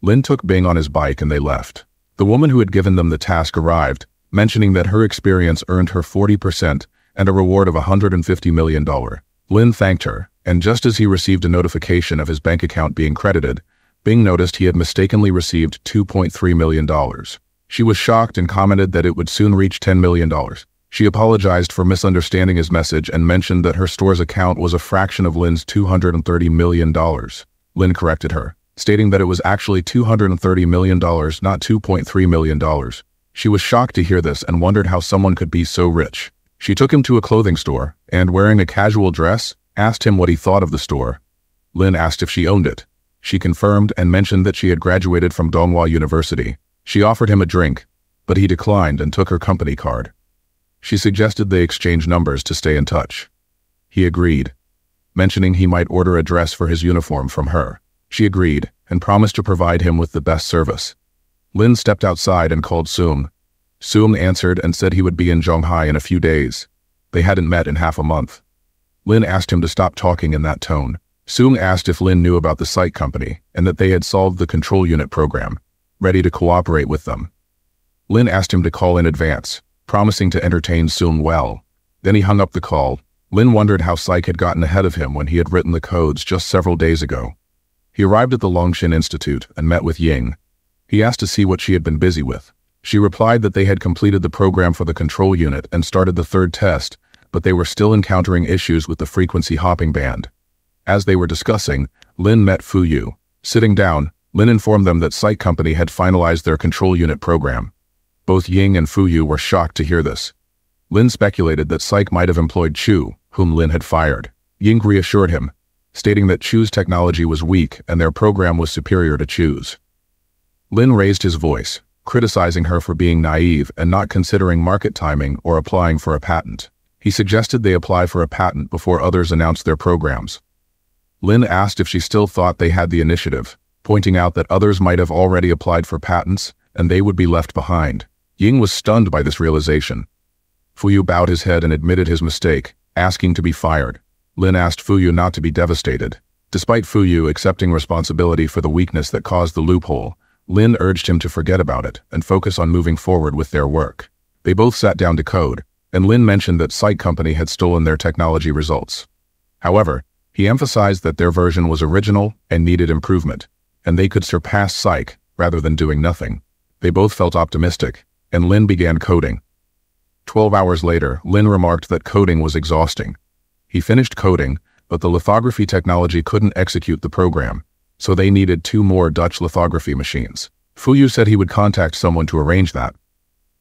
Lin took Bing on his bike and they left. The woman who had given them the task arrived, mentioning that her experience earned her 40% and a reward of $150 million. Lin thanked her, and just as he received a notification of his bank account being credited, Bing noticed he had mistakenly received $2.3 million. She was shocked and commented that it would soon reach $10 million. She apologized for misunderstanding his message and mentioned that her store's account was a fraction of Lin's $230 million. Lin corrected her, stating that it was actually $230 million, not $2.3 million. She was shocked to hear this and wondered how someone could be so rich. She took him to a clothing store and, wearing a casual dress, asked him what he thought of the store. Lin asked if she owned it. She confirmed and mentioned that she had graduated from Donghua University. She offered him a drink, but he declined and took her company card. She suggested they exchange numbers to stay in touch. He agreed, mentioning he might order a dress for his uniform from her. She agreed and promised to provide him with the best service. Lin stepped outside and called Soong. Soong answered and said he would be in Zhonghai in a few days. They hadn't met in half a month. Lin asked him to stop talking in that tone. Soong asked if Lin knew about the site company and that they had solved the control unit program, ready to cooperate with them. Lin asked him to call in advance, promising to entertain Soong well. Then he hung up the call. Lin wondered how Psych had gotten ahead of him when he had written the codes just several days ago. He arrived at the Longshin Institute and met with Ying. He asked to see what she had been busy with. She replied that they had completed the program for the control unit and started the third test, but they were still encountering issues with the frequency hopping band. As they were discussing, Lin met Fuyu. Sitting down, Lin informed them that Site Company had finalized their control unit program. Both Ying and Fuyu were shocked to hear this. Lin speculated that Psych might have employed Chu, whom Lin had fired. Ying reassured him, stating that Chu's technology was weak and their program was superior to Chu's. Lin raised his voice, criticizing her for being naive and not considering market timing or applying for a patent. He suggested they apply for a patent before others announced their programs. Lin asked if she still thought they had the initiative, pointing out that others might have already applied for patents and they would be left behind. Ying was stunned by this realization. Fuyu bowed his head and admitted his mistake, asking to be fired. Lin asked Fuyu not to be devastated. Despite Fuyu accepting responsibility for the weakness that caused the loophole, Lin urged him to forget about it and focus on moving forward with their work. They both sat down to code, and Lin mentioned that Site Company had stolen their technology results. However, he emphasized that their version was original and needed improvement, and they could surpass Psych rather than doing nothing. They both felt optimistic, and Lin began coding. 12 hours later, Lin remarked that coding was exhausting. He finished coding, but the lithography technology couldn't execute the program, so they needed 2 more Dutch lithography machines. Fuyu said he would contact someone to arrange that.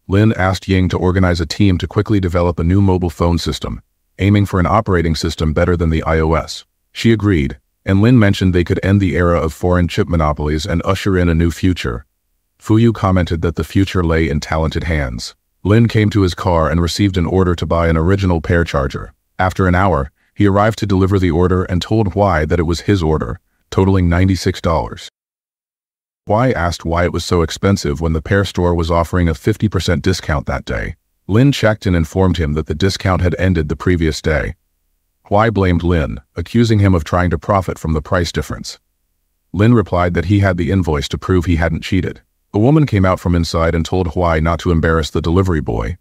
Lin asked Ying to organize a team to quickly develop a new mobile phone system, aiming for an operating system better than the iOS. She agreed, and Lin mentioned they could end the era of foreign chip monopolies and usher in a new future. Fuyu commented that the future lay in talented hands. Lin came to his car and received an order to buy an original pair charger. After an hour, he arrived to deliver the order and told Hwai that it was his order, totaling $96. Hwai asked why it was so expensive when the pair store was offering a 50% discount that day. Lin checked and informed him that the discount had ended the previous day. Hwai blamed Lin, accusing him of trying to profit from the price difference. Lin replied that he had the invoice to prove he hadn't cheated. A woman came out from inside and told Hwai not to embarrass the delivery boy.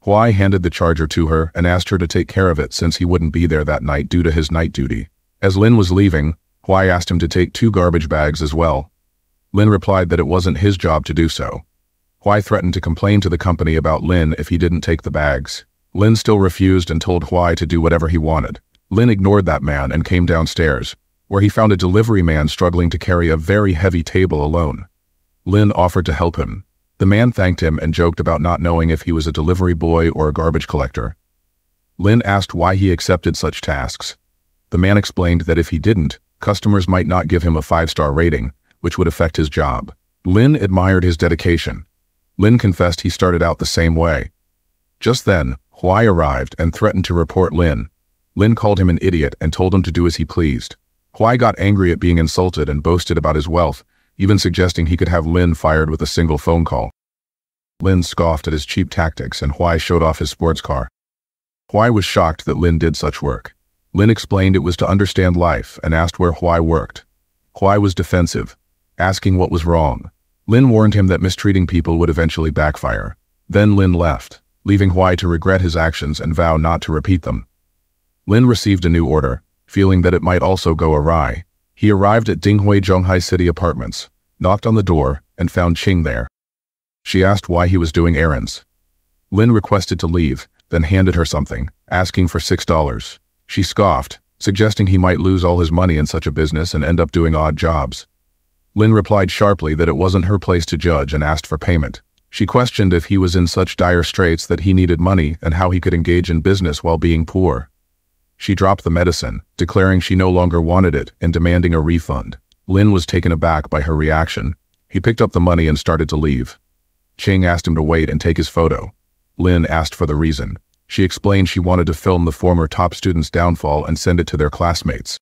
Hwai handed the charger to her and asked her to take care of it since he wouldn't be there that night due to his night duty. As Lin was leaving, Hwai asked him to take 2 garbage bags as well. Lin replied that it wasn't his job to do so. Hwai threatened to complain to the company about Lin if he didn't take the bags. Lin still refused and told Hwai to do whatever he wanted. Lin ignored that man and came downstairs, where he found a delivery man struggling to carry a very heavy table alone. Lin offered to help him. The man thanked him and joked about not knowing if he was a delivery boy or a garbage collector. Lin asked why he accepted such tasks. The man explained that if he didn't, customers might not give him a 5-star rating, which would affect his job. Lin admired his dedication. Lin confessed he started out the same way. Just then, Hwai arrived and threatened to report Lin. Lin called him an idiot and told him to do as he pleased. Hwai got angry at being insulted and boasted about his wealth, even suggesting he could have Lin fired with a single phone call. Lin scoffed at his cheap tactics and Hwai showed off his sports car. Hwai was shocked that Lin did such work. Lin explained it was to understand life and asked where Hwai worked. Hwai was defensive. asking what was wrong. Lin warned him that mistreating people would eventually backfire. Then Lin left, leaving Hui to regret his actions and vow not to repeat them. Lin received a new order, feeling that it might also go awry. He arrived at Dinghui Zhonghai City Apartments, knocked on the door, and found Qing there. She asked why he was doing errands. Lin requested to leave, then handed her something, asking for $6. She scoffed, suggesting he might lose all his money in such a business and end up doing odd jobs. Lin replied sharply that it wasn't her place to judge and asked for payment. She questioned if he was in such dire straits that he needed money and how he could engage in business while being poor. She dropped the medicine, declaring she no longer wanted it and demanding a refund. Lin was taken aback by her reaction. He picked up the money and started to leave. Qing asked him to wait and take his photo. Lin asked for the reason. She explained she wanted to film the former top student's downfall and send it to their classmates.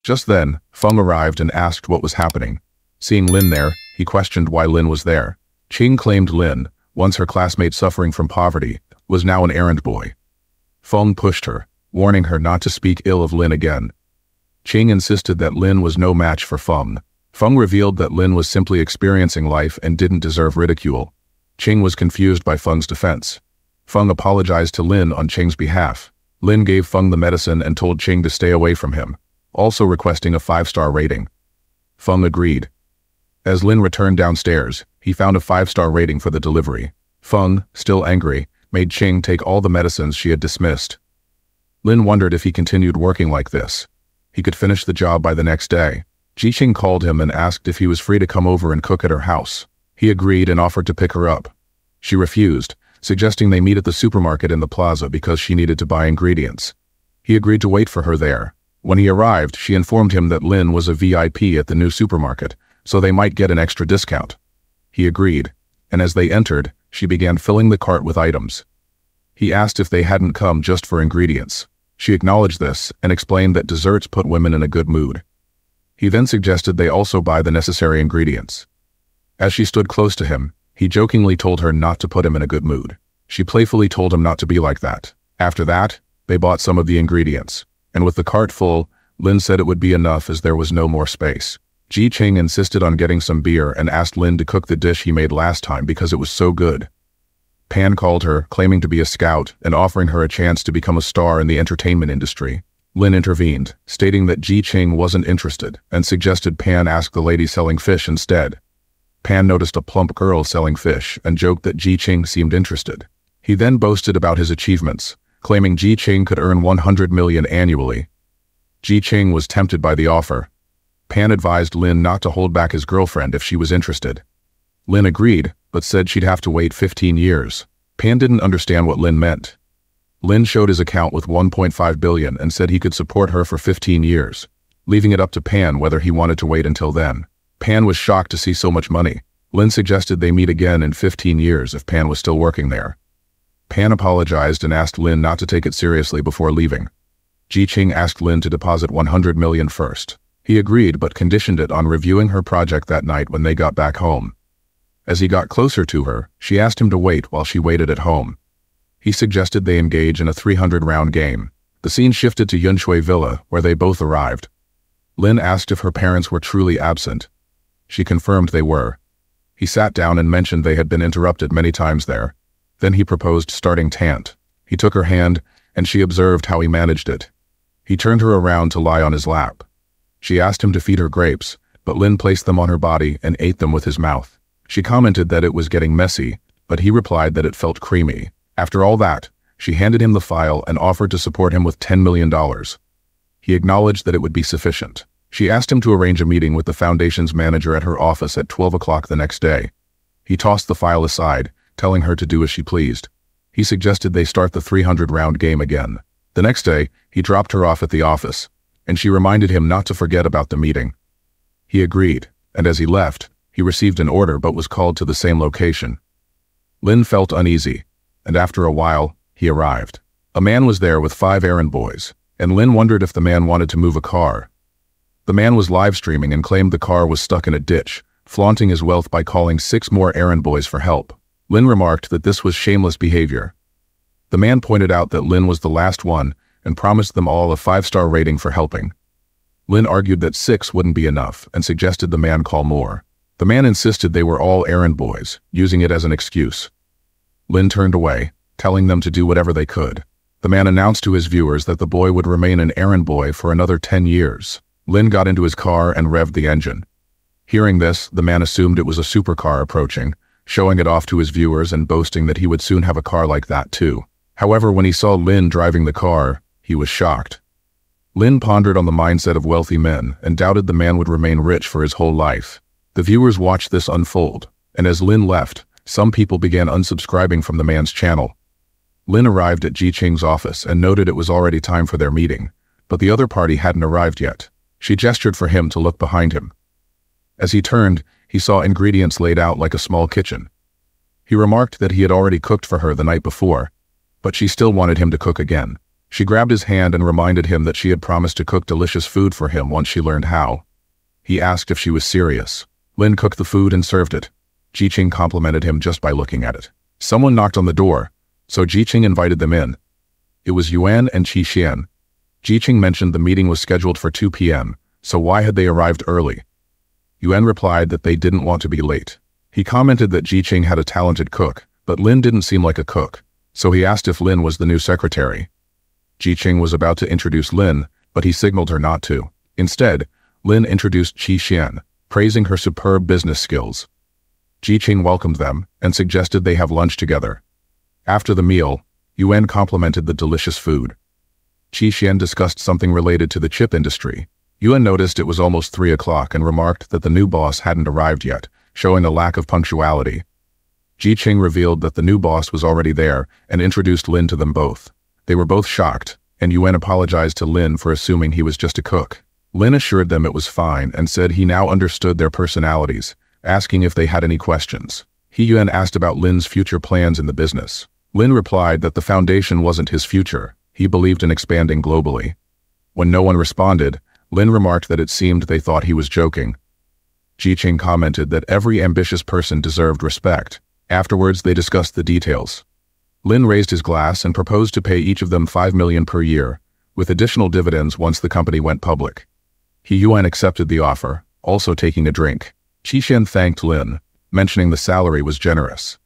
Just then, Feng arrived and asked what was happening. Seeing Lin there, he questioned why Lin was there. Qing claimed Lin, once her classmate suffering from poverty, was now an errand boy. Feng pushed her, warning her not to speak ill of Lin again. Qing insisted that Lin was no match for Feng. Feng revealed that Lin was simply experiencing life and didn't deserve ridicule. Qing was confused by Feng's defense. Feng apologized to Lin on Qing's behalf. Lin gave Feng the medicine and told Qing to stay away from him, also requesting a 5-star rating. Feng agreed. As Lin returned downstairs, he found a 5-star rating for the delivery. Feng, still angry, made Qing take all the medicines she had dismissed. Lin wondered if he continued working like this, he could finish the job by the next day. Qing called him and asked if he was free to come over and cook at her house. He agreed and offered to pick her up. She refused, suggesting they meet at the supermarket in the plaza because she needed to buy ingredients. He agreed to wait for her there. When he arrived, she informed him that Lin was a VIP at the new supermarket, so they might get an extra discount. He agreed, and as they entered, she began filling the cart with items. He asked if they hadn't come just for ingredients. She acknowledged this and explained that desserts put women in a good mood. He then suggested they also buy the necessary ingredients. As she stood close to him, he jokingly told her not to put him in a good mood. She playfully told him not to be like that. After that, they bought some of the ingredients, and with the cart full, Lin said it would be enough as there was no more space. Qing insisted on getting some beer and asked Lin to cook the dish he made last time because it was so good. Pan called her, claiming to be a scout and offering her a chance to become a star in the entertainment industry. Lin intervened, stating that Qing wasn't interested and suggested Pan ask the lady selling fish instead. Pan noticed a plump girl selling fish and joked that Qing seemed interested. He then boasted about his achievements, claiming Qing could earn 100 million annually. Qing was tempted by the offer. Pan advised Lin not to hold back his girlfriend if she was interested. Lin agreed, but said she'd have to wait 15 years. Pan didn't understand what Lin meant. Lin showed his account with 1.5 billion and said he could support her for 15 years, leaving it up to Pan whether he wanted to wait until then. Pan was shocked to see so much money. Lin suggested they meet again in 15 years if Pan was still working there. Pan apologized and asked Lin not to take it seriously before leaving. Qing asked Lin to deposit 100 million first. He agreed but conditioned it on reviewing her project that night when they got back home. As he got closer to her, she asked him to wait while she waited at home. He suggested they engage in a 300-round game. The scene shifted to Yunshui Villa, where they both arrived. Lin asked if her parents were truly absent. She confirmed they were. He sat down and mentioned they had been interrupted many times there. Then he proposed starting tant. He took her hand, and she observed how he managed it. He turned her around to lie on his lap. She asked him to feed her grapes, but Lin placed them on her body and ate them with his mouth. She commented that it was getting messy, but he replied that it felt creamy. After all that, she handed him the file and offered to support him with $10 million. He acknowledged that it would be sufficient. She asked him to arrange a meeting with the foundation's manager at her office at 12 o'clock the next day. He tossed the file aside, telling her to do as she pleased. He suggested they start the 300-round game again. The next day, he dropped her off at the office, and she reminded him not to forget about the meeting. He agreed, and as he left, he received an order but was called to the same location. Lin felt uneasy, and after a while, he arrived. A man was there with 5 errand boys, and Lin wondered if the man wanted to move a car. The man was live streaming and claimed the car was stuck in a ditch, flaunting his wealth by calling 6 more errand boys for help. Lin remarked that this was shameless behavior. The man pointed out that Lin was the last one and promised them all a 5-star rating for helping. Lin argued that 6 wouldn't be enough and suggested the man call more. The man insisted they were all errand boys, using it as an excuse. Lin turned away, telling them to do whatever they could. The man announced to his viewers that the boy would remain an errand boy for another 10 years. Lin got into his car and revved the engine. Hearing this, the man assumed it was a supercar approaching, showing it off to his viewers and boasting that he would soon have a car like that too. However, when he saw Lin driving the car, he was shocked. Lin pondered on the mindset of wealthy men and doubted the man would remain rich for his whole life. The viewers watched this unfold, and as Lin left, some people began unsubscribing from the man's channel. Lin arrived at Ji Qing's office and noted it was already time for their meeting, but the other party hadn't arrived yet. She gestured for him to look behind him. As he turned, he saw ingredients laid out like a small kitchen. He remarked that he had already cooked for her the night before, but she still wanted him to cook again. She grabbed his hand and reminded him that she had promised to cook delicious food for him once she learned how. He asked if she was serious. Lin cooked the food and served it. Ji Qing complimented him just by looking at it. Someone knocked on the door, so Ji Qing invited them in. It was Yuan and Qi Xian. Ji Qing mentioned the meeting was scheduled for 2 p.m., so why had they arrived early? Yuan replied that they didn't want to be late. He commented that Ji Qing had a talented cook, but Lin didn't seem like a cook, so he asked if Lin was the new secretary. Ji Qing was about to introduce Lin, but he signaled her not to. Instead, Lin introduced Qi Xian, praising her superb business skills. Ji Qing welcomed them and suggested they have lunch together. After the meal, Yuan complimented the delicious food. Qi Xian discussed something related to the chip industry. Yuan noticed it was almost 3 o'clock and remarked that the new boss hadn't arrived yet, showing a lack of punctuality. Ji Qing revealed that the new boss was already there and introduced Lin to them both. They were both shocked, and Yuan apologized to Lin for assuming he was just a cook. Lin assured them it was fine and said he now understood their personalities, asking if they had any questions. Yuan asked about Lin's future plans in the business. Lin replied that the foundation wasn't his future. He believed in expanding globally. When no one responded, Lin remarked that it seemed they thought he was joking. Ji Qing commented that every ambitious person deserved respect. Afterwards, they discussed the details. Lin raised his glass and proposed to pay each of them 5 million per year, with additional dividends once the company went public. Yuan accepted the offer, also taking a drink. Qi Xian thanked Lin, mentioning the salary was generous.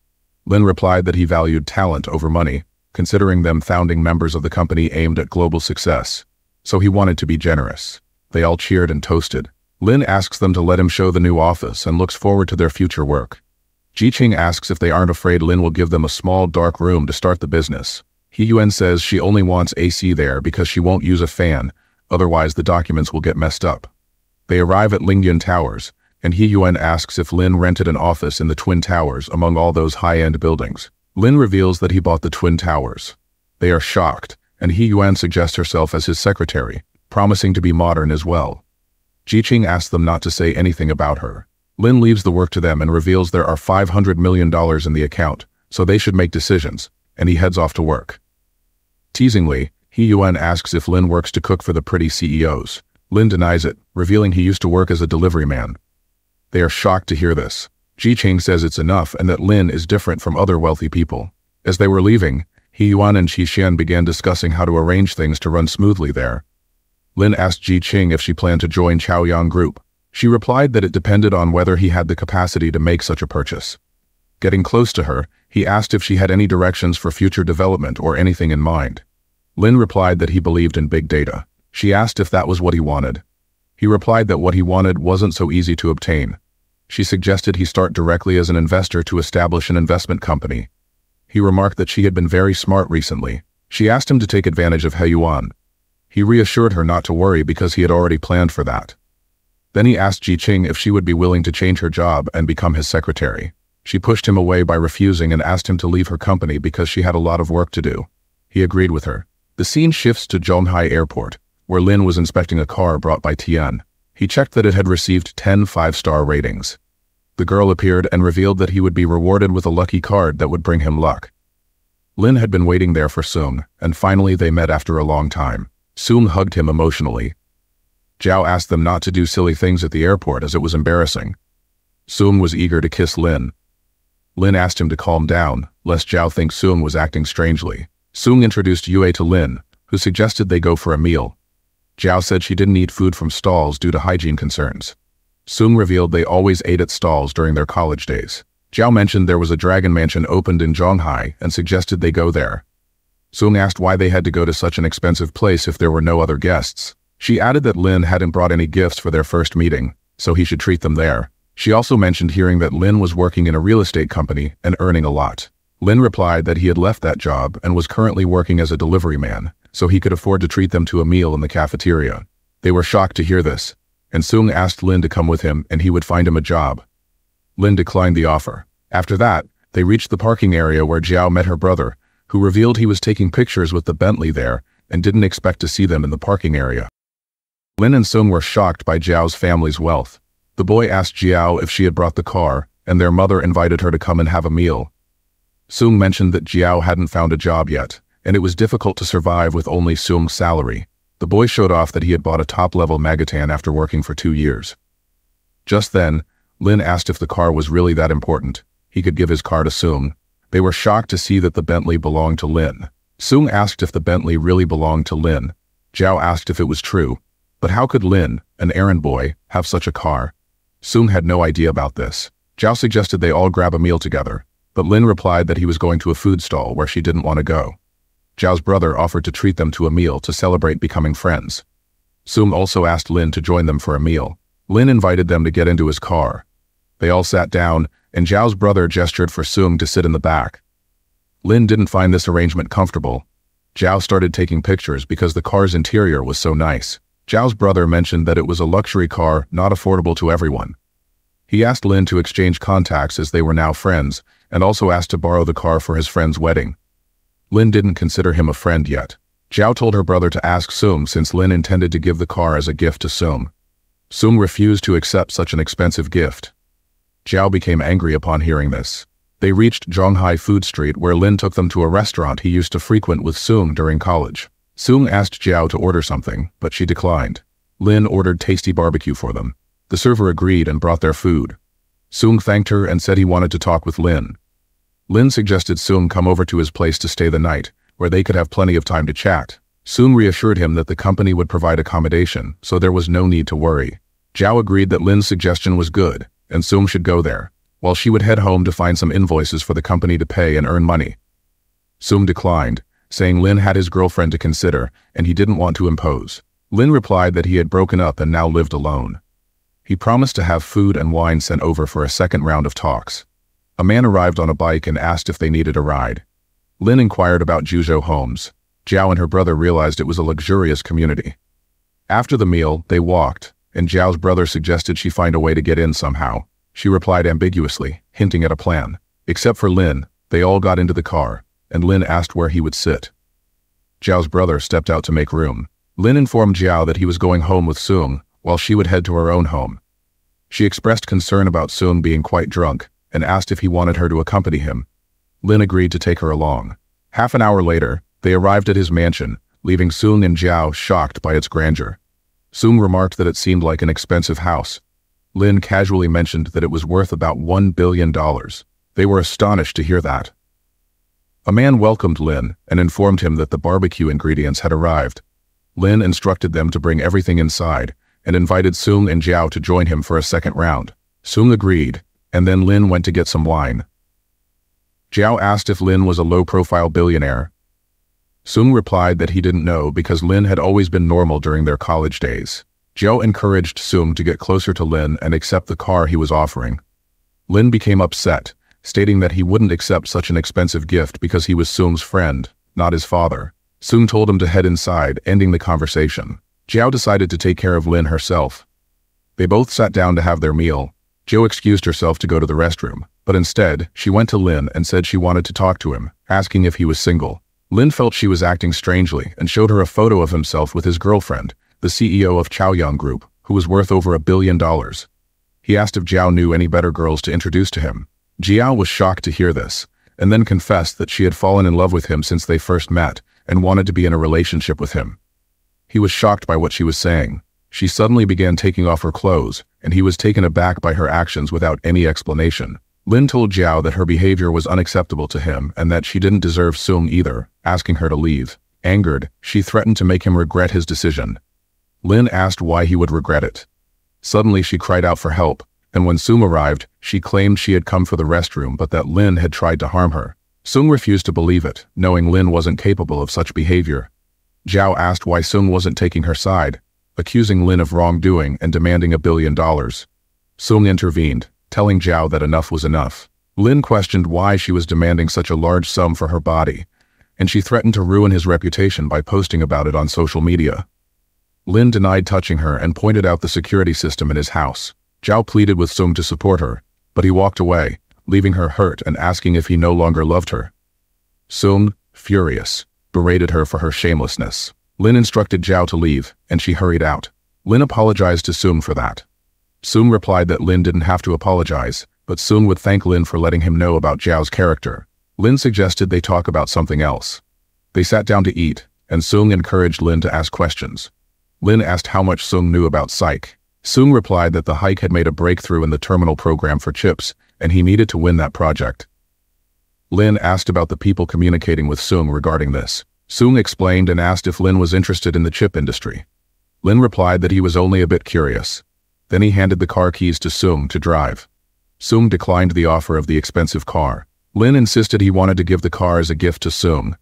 Lin replied that he valued talent over money, considering them founding members of the company aimed at global success, so he wanted to be generous. They all cheered and toasted. Lin asks them to let him show the new office and looks forward to their future work. Ji Qing asks if they aren't afraid Lin will give them a small dark room to start the business. Yuan says she only wants AC there because she won't use a fan, otherwise the documents will get messed up. They arrive at Lingyun Towers, and Yuan asks if Lin rented an office in the Twin Towers among all those high-end buildings. Lin reveals that he bought the Twin Towers. They are shocked, and Yuan suggests herself as his secretary, promising to be modern as well. Ji Qing asks them not to say anything about her. Lin leaves the work to them and reveals there are $500 million in the account, so they should make decisions, and he heads off to work. Teasingly, Yuan asks if Lin works to cook for the pretty CEOs. Lin denies it, revealing he used to work as a delivery man. They are shocked to hear this. Ji Qing says it's enough and that Lin is different from other wealthy people. As they were leaving, Yuan and Qi Xian began discussing how to arrange things to run smoothly there. Lin asked Ji Qing if she planned to join Chaoyang Group. She replied that it depended on whether he had the capacity to make such a purchase. Getting close to her, he asked if she had any directions for future development or anything in mind. Lin replied that he believed in big data. She asked if that was what he wanted. He replied that what he wanted wasn't so easy to obtain. She suggested he start directly as an investor to establish an investment company. He remarked that she had been very smart recently. She asked him to take advantage of Yuan. He reassured her not to worry because he had already planned for that. Then he asked Ji Qing if she would be willing to change her job and become his secretary. She pushed him away by refusing and asked him to leave her company because she had a lot of work to do. He agreed with her. The scene shifts to Zhonghai Airport, where Lin was inspecting a car brought by Tian. He checked that it had received 10 5-star ratings. The girl appeared and revealed that he would be rewarded with a lucky card that would bring him luck. Lin had been waiting there for Sung, and finally they met after a long time. Sung hugged him emotionally. Zhao asked them not to do silly things at the airport as it was embarrassing. Sung was eager to kiss Lin. Lin asked him to calm down, lest Zhao think Sung was acting strangely. Sung introduced Yue to Lin, who suggested they go for a meal. Jiao said she didn't eat food from stalls due to hygiene concerns. Sung revealed they always ate at stalls during their college days. Jiao mentioned there was a dragon mansion opened in Zhonghai and suggested they go there. Sung asked why they had to go to such an expensive place if there were no other guests. She added that Lin hadn't brought any gifts for their first meeting, so he should treat them there. She also mentioned hearing that Lin was working in a real estate company and earning a lot. Lin replied that he had left that job and was currently working as a delivery man, so he could afford to treat them to a meal in the cafeteria. They were shocked to hear this, and Sung asked Lin to come with him and he would find him a job. Lin declined the offer. After that, they reached the parking area where Jiao met her brother, who revealed he was taking pictures with the Bentley there and didn't expect to see them in the parking area. Lin and Sung were shocked by Jiao's family's wealth. The boy asked Jiao if she had brought the car, and their mother invited her to come and have a meal. Sung mentioned that Jiao hadn't found a job yet, and it was difficult to survive with only Sung's salary. The boy showed off that he had bought a top-level Megatan after working for 2 years. Just then, Lin asked if the car was really that important. He could give his car to Sung. They were shocked to see that the Bentley belonged to Lin. Sung asked if the Bentley really belonged to Lin. Jiao asked if it was true. But how could Lin, an errand boy, have such a car? Sung had no idea about this. Jiao suggested they all grab a meal together, but Lin replied that he was going to a food stall where she didn't want to go. Jiao's brother offered to treat them to a meal to celebrate becoming friends. Sung also asked Lin to join them for a meal. Lin invited them to get into his car. They all sat down, and Jiao's brother gestured for Sung to sit in the back. Lin didn't find this arrangement comfortable. Jiao started taking pictures because the car's interior was so nice. Jiao's brother mentioned that it was a luxury car not affordable to everyone. He asked Lin to exchange contacts as they were now friends, and also asked to borrow the car for his friend's wedding. Lin didn't consider him a friend yet. Jiao told her brother to ask Sung since Lin intended to give the car as a gift to Sung. Sung refused to accept such an expensive gift. Jiao became angry upon hearing this. They reached Zhonghai Food Street where Lin took them to a restaurant he used to frequent with Sung during college. Sung asked Jiao to order something, but she declined. Lin ordered tasty barbecue for them. The server agreed and brought their food. Sung thanked her and said he wanted to talk with Lin. Lin suggested Sung come over to his place to stay the night, where they could have plenty of time to chat. Sung reassured him that the company would provide accommodation, so there was no need to worry. Jiao agreed that Lin's suggestion was good, and Sung should go there, while she would head home to find some invoices for the company to pay and earn money. Sung declined, saying Lin had his girlfriend to consider, and he didn't want to impose. Lin replied that he had broken up and now lived alone. He promised to have food and wine sent over for a second round of talks. A man arrived on a bike and asked if they needed a ride. Lin inquired about Juzhou homes. Jiao and her brother realized it was a luxurious community. After the meal, they walked, and Jiao's brother suggested she find a way to get in somehow. She replied ambiguously, hinting at a plan. Except for Lin, they all got into the car, and Lin asked where he would sit. Jiao's brother stepped out to make room. Lin informed Jiao that he was going home with Sung, while she would head to her own home. She expressed concern about Sung being quite drunk, and asked if he wanted her to accompany him. Lin agreed to take her along. Half an hour later, they arrived at his mansion, leaving Sung and Jiao shocked by its grandeur. Sung remarked that it seemed like an expensive house. Lin casually mentioned that it was worth about $1 billion. They were astonished to hear that. A man welcomed Lin and informed him that the barbecue ingredients had arrived. Lin instructed them to bring everything inside and invited Sung and Jiao to join him for a second round. Sung agreed, and then Lin went to get some wine. Jiao asked if Lin was a low-profile billionaire. Sung replied that he didn't know because Lin had always been normal during their college days. Jiao encouraged Sung to get closer to Lin and accept the car he was offering. Lin became upset, stating that he wouldn't accept such an expensive gift because he was Sung's friend, not his father. Sung told him to head inside, ending the conversation. Jiao decided to take care of Lin herself. They both sat down to have their meal. Jiao excused herself to go to the restroom, but instead, she went to Lin and said she wanted to talk to him, asking if he was single. Lin felt she was acting strangely and showed her a photo of himself with his girlfriend, the CEO of Chaoyang Group, who was worth over $1 billion. He asked if Jiao knew any better girls to introduce to him. Jiao was shocked to hear this, and then confessed that she had fallen in love with him since they first met and wanted to be in a relationship with him. He was shocked by what she was saying. She suddenly began taking off her clothes, and he was taken aback by her actions without any explanation. Lin told Jiao that her behavior was unacceptable to him and that she didn't deserve Sung either, asking her to leave. Angered, she threatened to make him regret his decision. Lin asked why he would regret it. Suddenly she cried out for help, and when Sung arrived, she claimed she had come for the restroom but that Lin had tried to harm her. Sung refused to believe it, knowing Lin wasn't capable of such behavior. Zhao asked why Sung wasn't taking her side, accusing Lin of wrongdoing and demanding $1 billion. Sung intervened, telling Zhao that enough was enough. Lin questioned why she was demanding such a large sum for her body, and she threatened to ruin his reputation by posting about it on social media. Lin denied touching her and pointed out the security system in his house. Zhao pleaded with Sung to support her, but he walked away, leaving her hurt and asking if he no longer loved her. Sung, furious, berated her for her shamelessness. Lin instructed Zhao to leave, and she hurried out. Lin apologized to Sung for that. Sung replied that Lin didn't have to apologize, but Sung would thank Lin for letting him know about Zhao's character. Lin suggested they talk about something else. They sat down to eat, and Sung encouraged Lin to ask questions. Lin asked how much Sung knew about psych. Sung replied that the hike had made a breakthrough in the terminal program for chips, and he needed to win that project. Lin asked about the people communicating with Sung regarding this. Sung explained and asked if Lin was interested in the chip industry. Lin replied that he was only a bit curious. Then he handed the car keys to Sung to drive. Sung declined the offer of the expensive car. Lin insisted he wanted to give the car as a gift to Sung.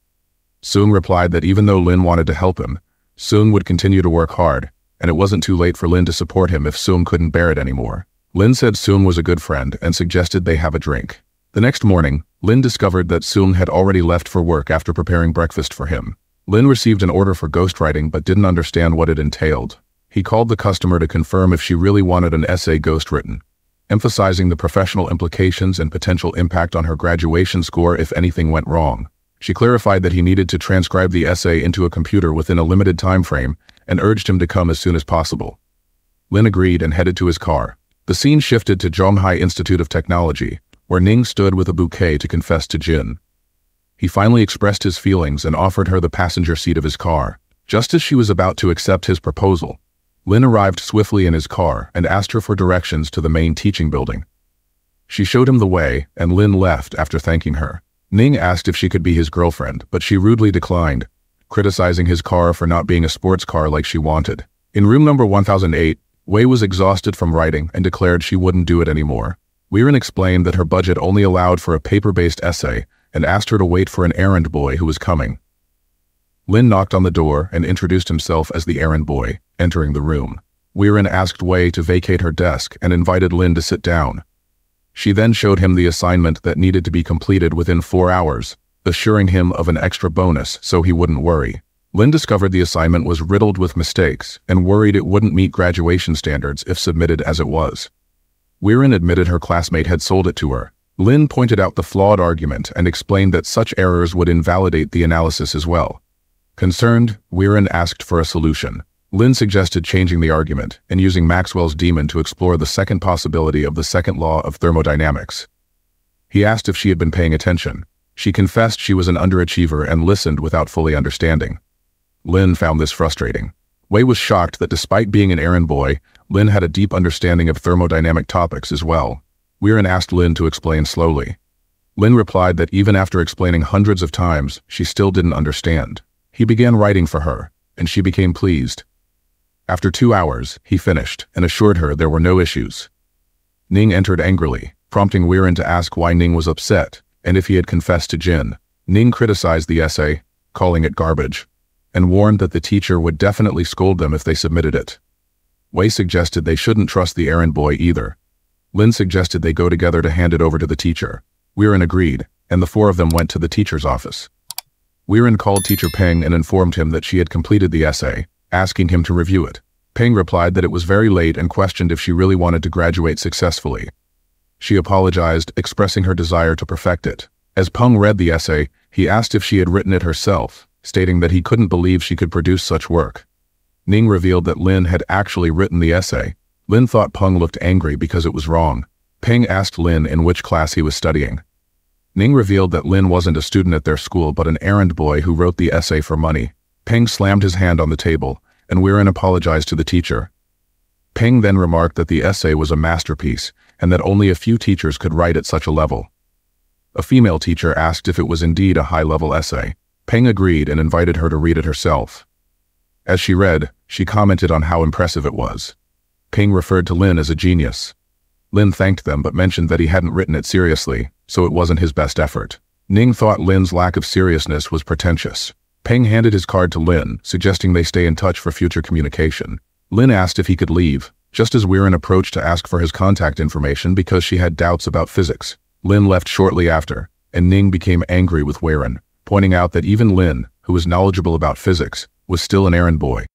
Sung replied that even though Lin wanted to help him, Sung would continue to work hard, and it wasn't too late for Lin to support him if Sung couldn't bear it anymore. Lin said Sung was a good friend and suggested they have a drink. The next morning, Lin discovered that Sung had already left for work after preparing breakfast for him. Lin received an order for ghostwriting but didn't understand what it entailed. He called the customer to confirm if she really wanted an essay ghostwritten, emphasizing the professional implications and potential impact on her graduation score if anything went wrong. She clarified that he needed to transcribe the essay into a computer within a limited time frame and urged him to come as soon as possible. Lin agreed and headed to his car. The scene shifted to Zhonghai Institute of Technology, where Ning stood with a bouquet to confess to Jin. He finally expressed his feelings and offered her the passenger seat of his car. Just as she was about to accept his proposal, Lin arrived swiftly in his car and asked her for directions to the main teaching building. She showed him the way, and Lin left after thanking her. Ning asked if she could be his girlfriend, but she rudely declined, criticizing his car for not being a sports car like she wanted. In room number 1008, Wei was exhausted from writing and declared she wouldn't do it anymore. Weiren explained that her budget only allowed for a paper-based essay and asked her to wait for an errand boy who was coming. Lin knocked on the door and introduced himself as the errand boy, entering the room. Weiren asked Wei to vacate her desk and invited Lin to sit down. She then showed him the assignment that needed to be completed within 4 hours, assuring him of an extra bonus so he wouldn't worry. Lin discovered the assignment was riddled with mistakes and worried it wouldn't meet graduation standards if submitted as it was. Weiren admitted her classmate had sold it to her. Lin pointed out the flawed argument and explained that such errors would invalidate the analysis as well. Concerned, Weiren asked for a solution. Lin suggested changing the argument and using Maxwell's demon to explore the second possibility of the second law of thermodynamics. He asked if she had been paying attention. She confessed she was an underachiever and listened without fully understanding. Lin found this frustrating. Wei was shocked that despite being an errand boy, Lin had a deep understanding of thermodynamic topics as well. Weiren asked Lin to explain slowly. Lin replied that even after explaining hundreds of times, she still didn't understand. He began writing for her, and she became pleased. After 2 hours, he finished and assured her there were no issues. Ning entered angrily, prompting Weiren to ask why Ning was upset and if he had confessed to Jin. Ning criticized the essay, calling it garbage, and warned that the teacher would definitely scold them if they submitted it. Wei suggested they shouldn't trust the errand boy either. Lin suggested they go together to hand it over to the teacher. Weiren agreed, and the 4 of them went to the teacher's office. Weiren called Teacher Peng and informed him that she had completed the essay, asking him to review it. Peng replied that it was very late and questioned if she really wanted to graduate successfully. She apologized, expressing her desire to perfect it. As Peng read the essay, he asked if she had written it herself, stating that he couldn't believe she could produce such work. Ning revealed that Lin had actually written the essay. Lin thought Peng looked angry because it was wrong. Peng asked Lin in which class he was studying. Ning revealed that Lin wasn't a student at their school but an errand boy who wrote the essay for money. Peng slammed his hand on the table, and Weiren apologized to the teacher. Peng then remarked that the essay was a masterpiece and that only a few teachers could write at such a level. A female teacher asked if it was indeed a high-level essay. Peng agreed and invited her to read it herself. As she read, she commented on how impressive it was. Ping referred to Lin as a genius. Lin thanked them but mentioned that he hadn't written it seriously, so it wasn't his best effort. Ning thought Lin's lack of seriousness was pretentious. Ping handed his card to Lin, suggesting they stay in touch for future communication. Lin asked if he could leave, just as Weiren approached to ask for his contact information because she had doubts about physics. Lin left shortly after, and Ning became angry with Weiren, pointing out that even Lin, who was knowledgeable about physics, was still an errand boy.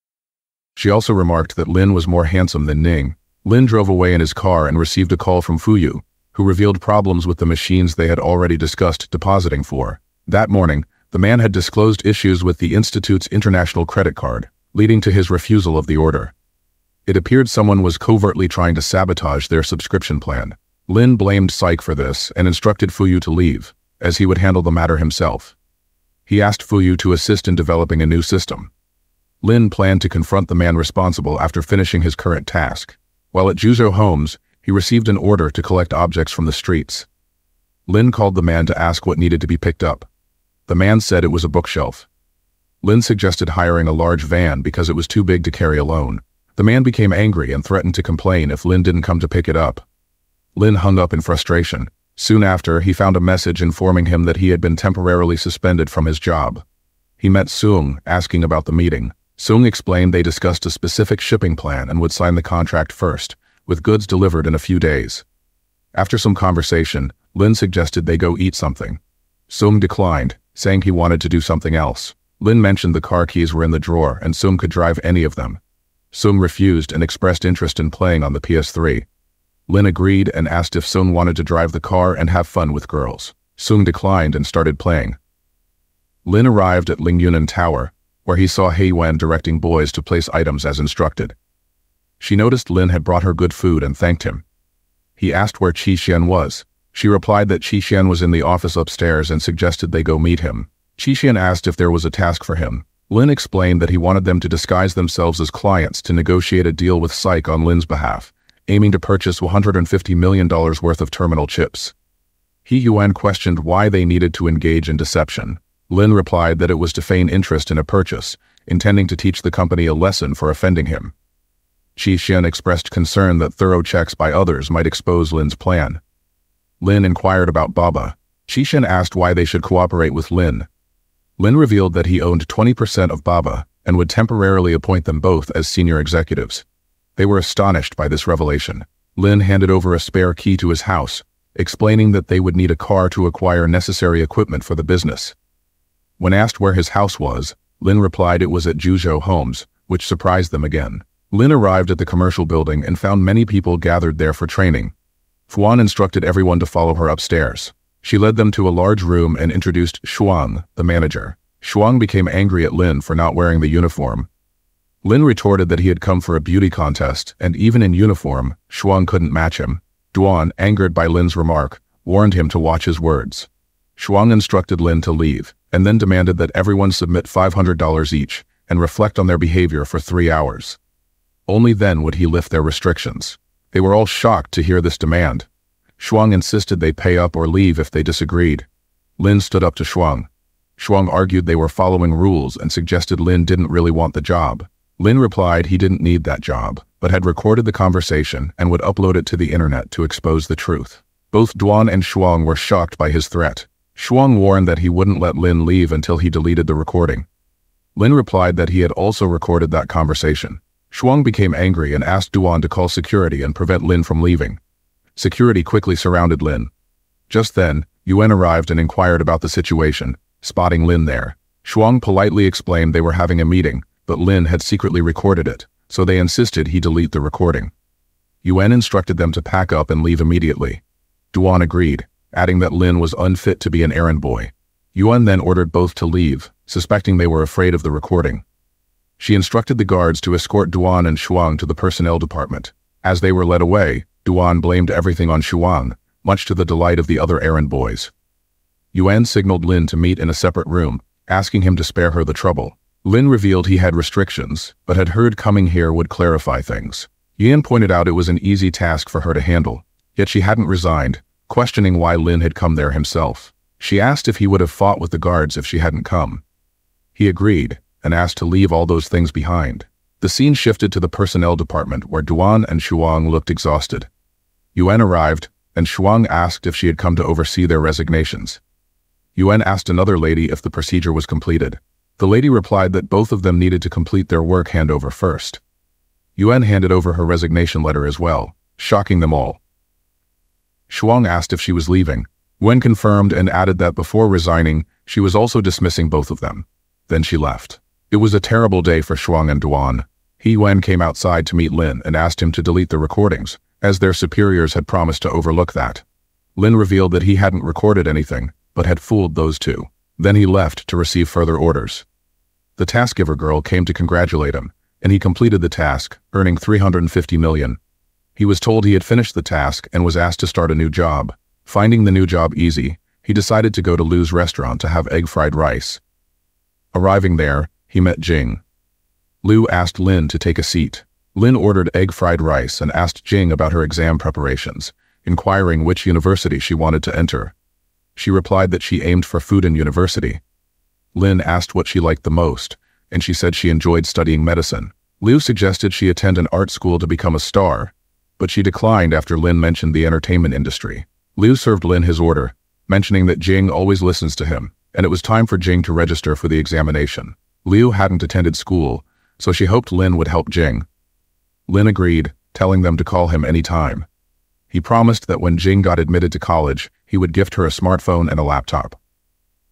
She also remarked that Lin was more handsome than Ning. Lin drove away in his car and received a call from Fuyu, who revealed problems with the machines they had already discussed depositing for. That morning, the man had disclosed issues with the Institute's international credit card, leading to his refusal of the order. It appeared someone was covertly trying to sabotage their subscription plan. Lin blamed Psyche for this and instructed Fuyu to leave, as he would handle the matter himself. He asked Fuyu to assist in developing a new system. Lin planned to confront the man responsible after finishing his current task. While at Juzhou Homes, he received an order to collect objects from the streets. Lin called the man to ask what needed to be picked up. The man said it was a bookshelf. Lin suggested hiring a large van because it was too big to carry alone. The man became angry and threatened to complain if Lin didn't come to pick it up. Lin hung up in frustration. Soon after, he found a message informing him that he had been temporarily suspended from his job. He met Seung, asking about the meeting. Seung explained they discussed a specific shipping plan and would sign the contract first, with goods delivered in a few days. After some conversation, Lin suggested they go eat something. Seung declined, saying he wanted to do something else. Lin mentioned the car keys were in the drawer and Seung could drive any of them. Seung refused and expressed interest in playing on the PS3. Lin agreed and asked if Seung wanted to drive the car and have fun with girls. Seung declined and started playing. Lin arrived at Lingyunan Tower, where he saw He Yuan directing boys to place items as instructed. She noticed Lin had brought her good food and thanked him. He asked where Qi Xian was. She replied that Qi Xian was in the office upstairs and suggested they go meet him. Qi Xian asked if there was a task for him. Lin explained that he wanted them to disguise themselves as clients to negotiate a deal with Psyche on Lin's behalf, aiming to purchase $150 million worth of terminal chips. He Yuan questioned why they needed to engage in deception. Lin replied that it was to feign interest in a purchase, intending to teach the company a lesson for offending him. Qi Xian expressed concern that thorough checks by others might expose Lin's plan. Lin inquired about Baba. Qi Xian asked why they should cooperate with Lin. Lin revealed that he owned 20% of Baba and would temporarily appoint them both as senior executives. They were astonished by this revelation. Lin handed over a spare key to his house, explaining that they would need a car to acquire necessary equipment for the business. When asked where his house was, Lin replied it was at Juzhou Homes, which surprised them again. Lin arrived at the commercial building and found many people gathered there for training. Fuan instructed everyone to follow her upstairs. She led them to a large room and introduced Shuang, the manager. Shuang became angry at Lin for not wearing the uniform. Lin retorted that he had come for a beauty contest, and even in uniform, Shuang couldn't match him. Duan, angered by Lin's remark, warned him to watch his words. Shuang instructed Lin to leave, and then demanded that everyone submit $500 each and reflect on their behavior for 3 hours. Only then would he lift their restrictions. They were all shocked to hear this demand. Shuang insisted they pay up or leave if they disagreed. Lin stood up to Shuang. Shuang argued they were following rules and suggested Lin didn't really want the job. Lin replied he didn't need that job, but had recorded the conversation and would upload it to the internet to expose the truth. Both Duan and Shuang were shocked by his threat. Shuang warned that he wouldn't let Lin leave until he deleted the recording. Lin replied that he had also recorded that conversation. Shuang became angry and asked Duan to call security and prevent Lin from leaving. Security quickly surrounded Lin. Just then, Yuan arrived and inquired about the situation, spotting Lin there. Shuang politely explained they were having a meeting, but Lin had secretly recorded it, so they insisted he delete the recording. Yuan instructed them to pack up and leave immediately. Duan agreed, adding that Lin was unfit to be an errand boy. Yuan then ordered both to leave, suspecting they were afraid of the recording. She instructed the guards to escort Duan and Shuang to the personnel department. As they were led away, Duan blamed everything on Shuang, much to the delight of the other errand boys. Yuan signaled Lin to meet in a separate room, asking him to spare her the trouble. Lin revealed he had restrictions, but had heard coming here would clarify things. Yuan pointed out it was an easy task for her to handle, yet she hadn't resigned, questioning why Lin had come there himself. She asked if he would have fought with the guards if she hadn't come. He agreed, and asked to leave all those things behind. The scene shifted to the personnel department where Duan and Shuang looked exhausted. Yuan arrived, and Shuang asked if she had come to oversee their resignations. Yuan asked another lady if the procedure was completed. The lady replied that both of them needed to complete their work handover first. Yuan handed over her resignation letter as well, shocking them all. Shuang asked if she was leaving. Yuan confirmed and added that before resigning, she was also dismissing both of them. Then she left. It was a terrible day for Shuang and Duan. Yuan came outside to meet Lin and asked him to delete the recordings, as their superiors had promised to overlook that. Lin revealed that he hadn't recorded anything, but had fooled those two. Then he left to receive further orders. The task giver girl came to congratulate him, and he completed the task, earning 350 million. He was told he had finished the task and was asked to start a new job. Finding the new job easy, he decided to go to Lu's restaurant to have egg fried rice. Arriving there, he met Jing. Lu asked Lin to take a seat. Lin ordered egg fried rice and asked Jing about her exam preparations, inquiring which university she wanted to enter. She replied that she aimed for Fudan University. Lin asked what she liked the most, and she said she enjoyed studying medicine. Liu suggested she attend an art school to become a star, but she declined after Lin mentioned the entertainment industry. Liu served Lin his order, mentioning that Jing always listens to him, and it was time for Jing to register for the examination. Liu hadn't attended school, so she hoped Lin would help Jing. Lin agreed, telling them to call him any time. He promised that when Jing got admitted to college, he would gift her a smartphone and a laptop.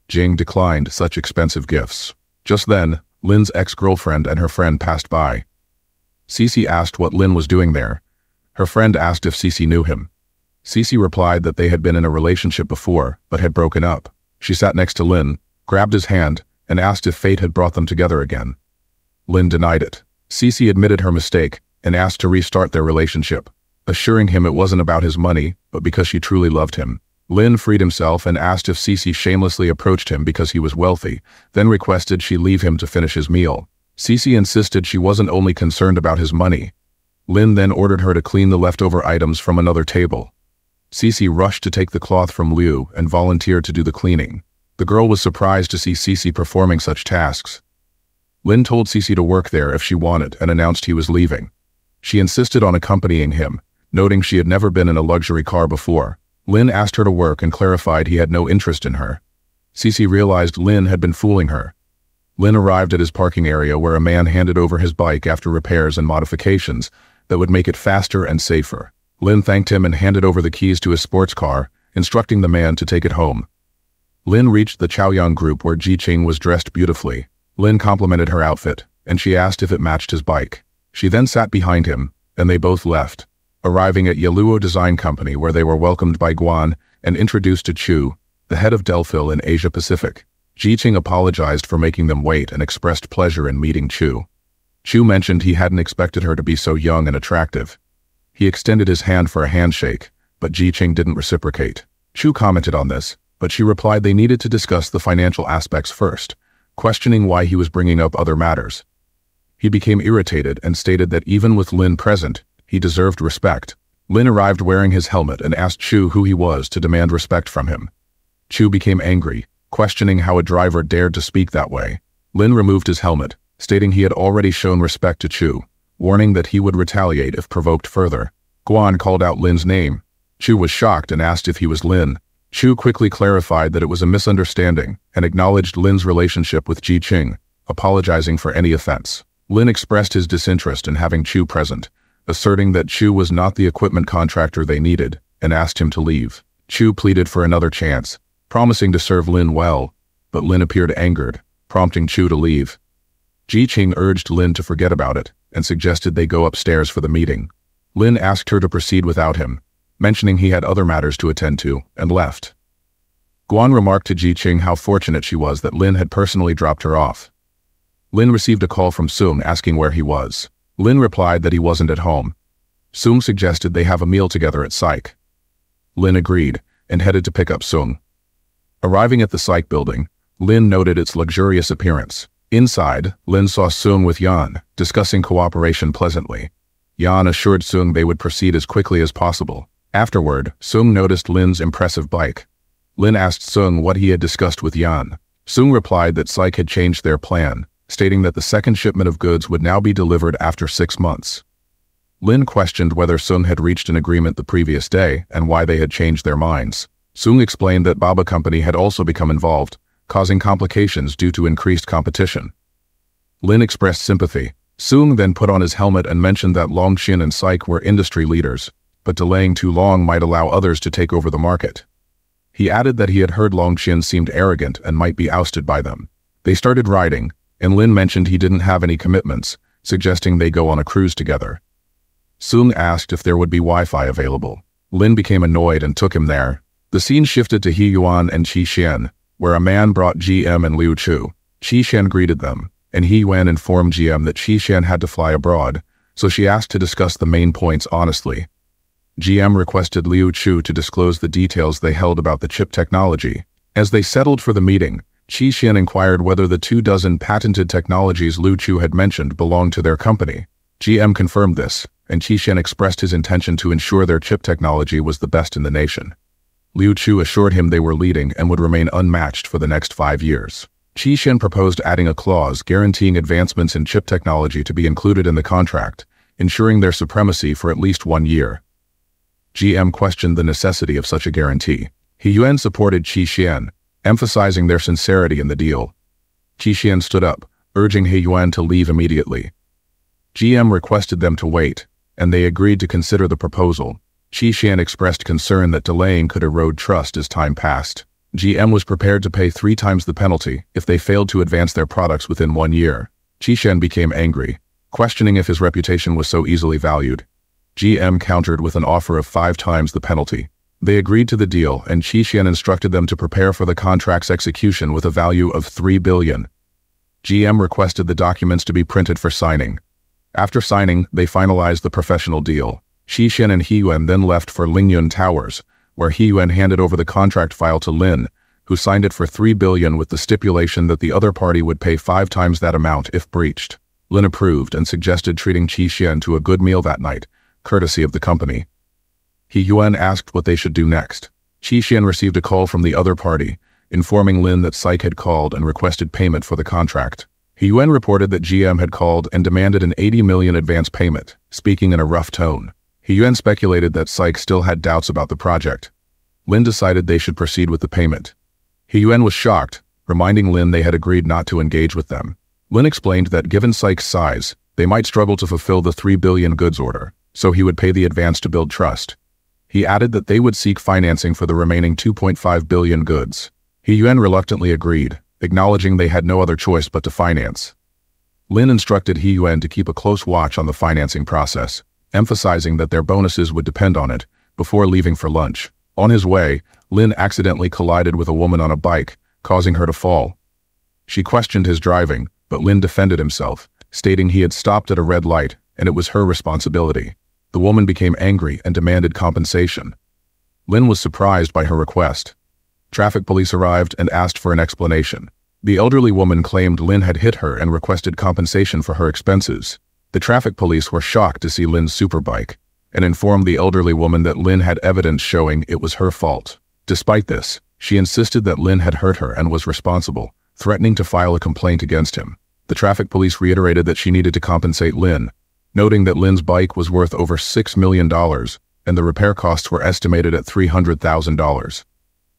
Jing declined such expensive gifts. Just then, Lin's ex-girlfriend and her friend passed by. Cece asked what Lin was doing there. Her friend asked if Cece knew him. Cece replied that they had been in a relationship before, but had broken up. She sat next to Lin, grabbed his hand, and asked if fate had brought them together again. Lin denied it. Cece admitted her mistake and asked to restart their relationship, assuring him it wasn't about his money, but because she truly loved him. Lin freed himself and asked if Cece shamelessly approached him because he was wealthy, then requested she leave him to finish his meal. Cece insisted she wasn't only concerned about his money. Lin then ordered her to clean the leftover items from another table. Cece rushed to take the cloth from Liu and volunteered to do the cleaning. The girl was surprised to see Cece performing such tasks. Lin told Cece to work there if she wanted and announced he was leaving. She insisted on accompanying him, noting she had never been in a luxury car before. Lin asked her to work and clarified he had no interest in her. Cece realized Lin had been fooling her. Lin arrived at his parking area where a man handed over his bike after repairs and modifications that would make it faster and safer. Lin thanked him and handed over the keys to his sports car, instructing the man to take it home. Lin reached the Chaoyang group where Ji Qing was dressed beautifully. Lin complimented her outfit, and she asked if it matched his bike. She then sat behind him, and they both left, arriving at Yaluo Design Company where they were welcomed by Guan and introduced to Chu, the head of Delphil in Asia Pacific. Ji Qing apologized for making them wait and expressed pleasure in meeting Chu. Chu mentioned he hadn't expected her to be so young and attractive. He extended his hand for a handshake, but Ji Qing didn't reciprocate. Chu commented on this, but she replied they needed to discuss the financial aspects first, questioning why he was bringing up other matters. He became irritated and stated that even with Lin present, he deserved respect. Lin arrived wearing his helmet and asked Chu who he was to demand respect from him. Chu became angry, questioning how a driver dared to speak that way. Lin removed his helmet, stating he had already shown respect to Chu, warning that he would retaliate if provoked further. Guan called out Lin's name. Chu was shocked and asked if he was Lin. Chu quickly clarified that it was a misunderstanding and acknowledged Lin's relationship with Ji Qing, apologizing for any offense. Lin expressed his disinterest in having Chu present, asserting that Chu was not the equipment contractor they needed, and asked him to leave. Chu pleaded for another chance, promising to serve Lin well, but Lin appeared angered, prompting Chu to leave. Ji Qing urged Lin to forget about it and suggested they go upstairs for the meeting. Lin asked her to proceed without him, mentioning he had other matters to attend to, and left. Guan remarked to Ji Qing how fortunate she was that Lin had personally dropped her off. Lin received a call from Sung asking where he was. Lin replied that he wasn't at home. Sung suggested they have a meal together at Psych. Lin agreed and headed to pick up Sung. Arriving at the Psych building, Lin noted its luxurious appearance. Inside, Lin saw Sung with Yan, discussing cooperation pleasantly. Yan assured Sung they would proceed as quickly as possible. Afterward, Sung noticed Lin's impressive bike. Lin asked Sung what he had discussed with Yan. Sung replied that Psych had changed their plan, stating that the second shipment of goods would now be delivered after 6 months. Lin questioned whether Sung had reached an agreement the previous day and why they had changed their minds. Sung explained that Baba Company had also become involved, causing complications due to increased competition. Lin expressed sympathy. Sung then put on his helmet and mentioned that Longxin and Psych were industry leaders, but delaying too long might allow others to take over the market. He added that he had heard Longxin seemed arrogant and might be ousted by them. They started riding, and Lin mentioned he didn't have any commitments, suggesting they go on a cruise together. Sung asked if there would be Wi-Fi available. Lin became annoyed and took him there. The scene shifted to He Yuan and Qi Xian, where a man brought GM and Liu Chu. Qi Xian greeted them, and He Yuan informed GM that Qi Xian had to fly abroad, so she asked to discuss the main points honestly. GM requested Liu Chu to disclose the details they held about the chip technology. As they settled for the meeting, Qi Xian inquired whether the 24 patented technologies Liu Chu had mentioned belonged to their company. GM confirmed this, and Qi Xian expressed his intention to ensure their chip technology was the best in the nation. Liu Chu assured him they were leading and would remain unmatched for the next 5 years. Qi Xian proposed adding a clause guaranteeing advancements in chip technology to be included in the contract, ensuring their supremacy for at least 1 year. GM questioned the necessity of such a guarantee. He Yuan supported Qi Xian, emphasizing their sincerity in the deal. Qi Xian stood up, urging He Yuan to leave immediately. GM requested them to wait, and they agreed to consider the proposal. Qi Xian expressed concern that delaying could erode trust as time passed. GM was prepared to pay 3 times the penalty if they failed to advance their products within 1 year. Qi Xian became angry, questioning if his reputation was so easily valued. GM countered with an offer of 5 times the penalty. They agreed to the deal, and Qi Xian instructed them to prepare for the contract's execution with a value of 3 billion. GM requested the documents to be printed for signing. After signing, they finalized the professional deal. Qi Xian and He Yuan then left for Lingyun Towers, where He Yuan handed over the contract file to Lin, who signed it for 3 billion with the stipulation that the other party would pay 5 times that amount if breached. Lin approved and suggested treating Qi Xian to a good meal that night, courtesy of the company. He Yuan asked what they should do next. Qi Xian received a call from the other party, informing Lin that Psych had called and requested payment for the contract. He Yuan reported that GM had called and demanded an 80 million advance payment, speaking in a rough tone. He Yuan speculated that Psych still had doubts about the project. Lin decided they should proceed with the payment. He Yuan was shocked, reminding Lin they had agreed not to engage with them. Lin explained that given Psych's size, they might struggle to fulfill the 3 billion goods order, so he would pay the advance to build trust. He added that they would seek financing for the remaining 2.5 billion goods. He Yuan reluctantly agreed, acknowledging they had no other choice but to finance. Lin instructed He Yuan to keep a close watch on the financing process, emphasizing that their bonuses would depend on it, before leaving for lunch. On his way, Lin accidentally collided with a woman on a bike, causing her to fall. She questioned his driving, but Lin defended himself, stating he had stopped at a red light and it was her responsibility. The woman became angry and demanded compensation. Lin was surprised by her request. Traffic police arrived and asked for an explanation. The elderly woman claimed Lin had hit her and requested compensation for her expenses. The traffic police were shocked to see Lin's superbike and informed the elderly woman that Lin had evidence showing it was her fault. Despite this, she insisted that Lin had hurt her and was responsible, threatening to file a complaint against him. The traffic police reiterated that she needed to compensate Lin, noting that Lin's bike was worth over $6 million and the repair costs were estimated at $300,000.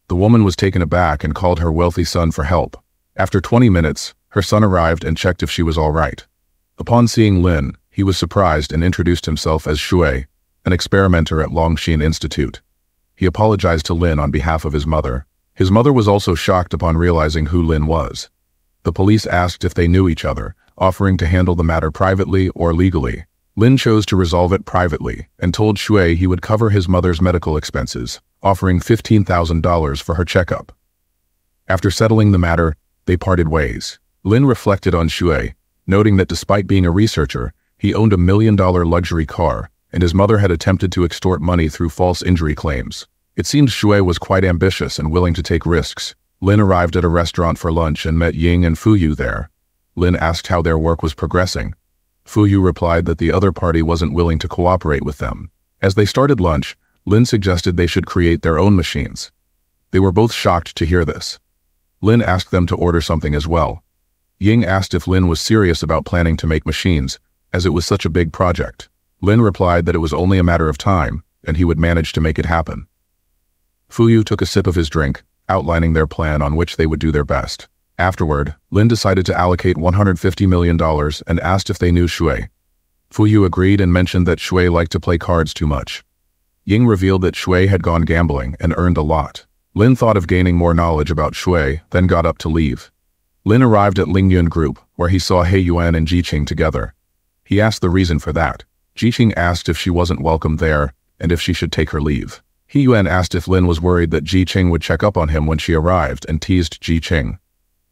The woman was taken aback and called her wealthy son for help. After 20 minutes, her son arrived and checked if she was all right. Upon seeing Lin, he was surprised and introduced himself as Shui, an experimenter at Longxin Institute. He apologized to Lin on behalf of his mother. His mother was also shocked upon realizing who Lin was. The police asked if they knew each other, offering to handle the matter privately or legally. Lin chose to resolve it privately and told Shui he would cover his mother's medical expenses, offering $15,000 for her checkup. After settling the matter, they parted ways. Lin reflected on Shui, noting that despite being a researcher, he owned a $1 million luxury car, and his mother had attempted to extort money through false injury claims. It seemed Shui was quite ambitious and willing to take risks. Lin arrived at a restaurant for lunch and met Ying and Fuyu there. Lin asked how their work was progressing. Fuyu replied that the other party wasn't willing to cooperate with them. As they started lunch, Lin suggested they should create their own machines. They were both shocked to hear this. Lin asked them to order something as well. Ying asked if Lin was serious about planning to make machines, as it was such a big project. Lin replied that it was only a matter of time, and he would manage to make it happen. Fuyu took a sip of his drink, outlining their plan on which they would do their best. Afterward, Lin decided to allocate $150 million and asked if they knew Shui. Fuyu agreed and mentioned that Shui liked to play cards too much. Ying revealed that Shui had gone gambling and earned a lot. Lin thought of gaining more knowledge about Shui, then got up to leave. Lin arrived at Lingyun Group, where he saw He Yuan and Jiqing together. He asked the reason for that. Jiqing asked if she wasn't welcome there, and if she should take her leave. He Yuan asked if Lin was worried that Jiqing would check up on him when she arrived and teased Jiqing.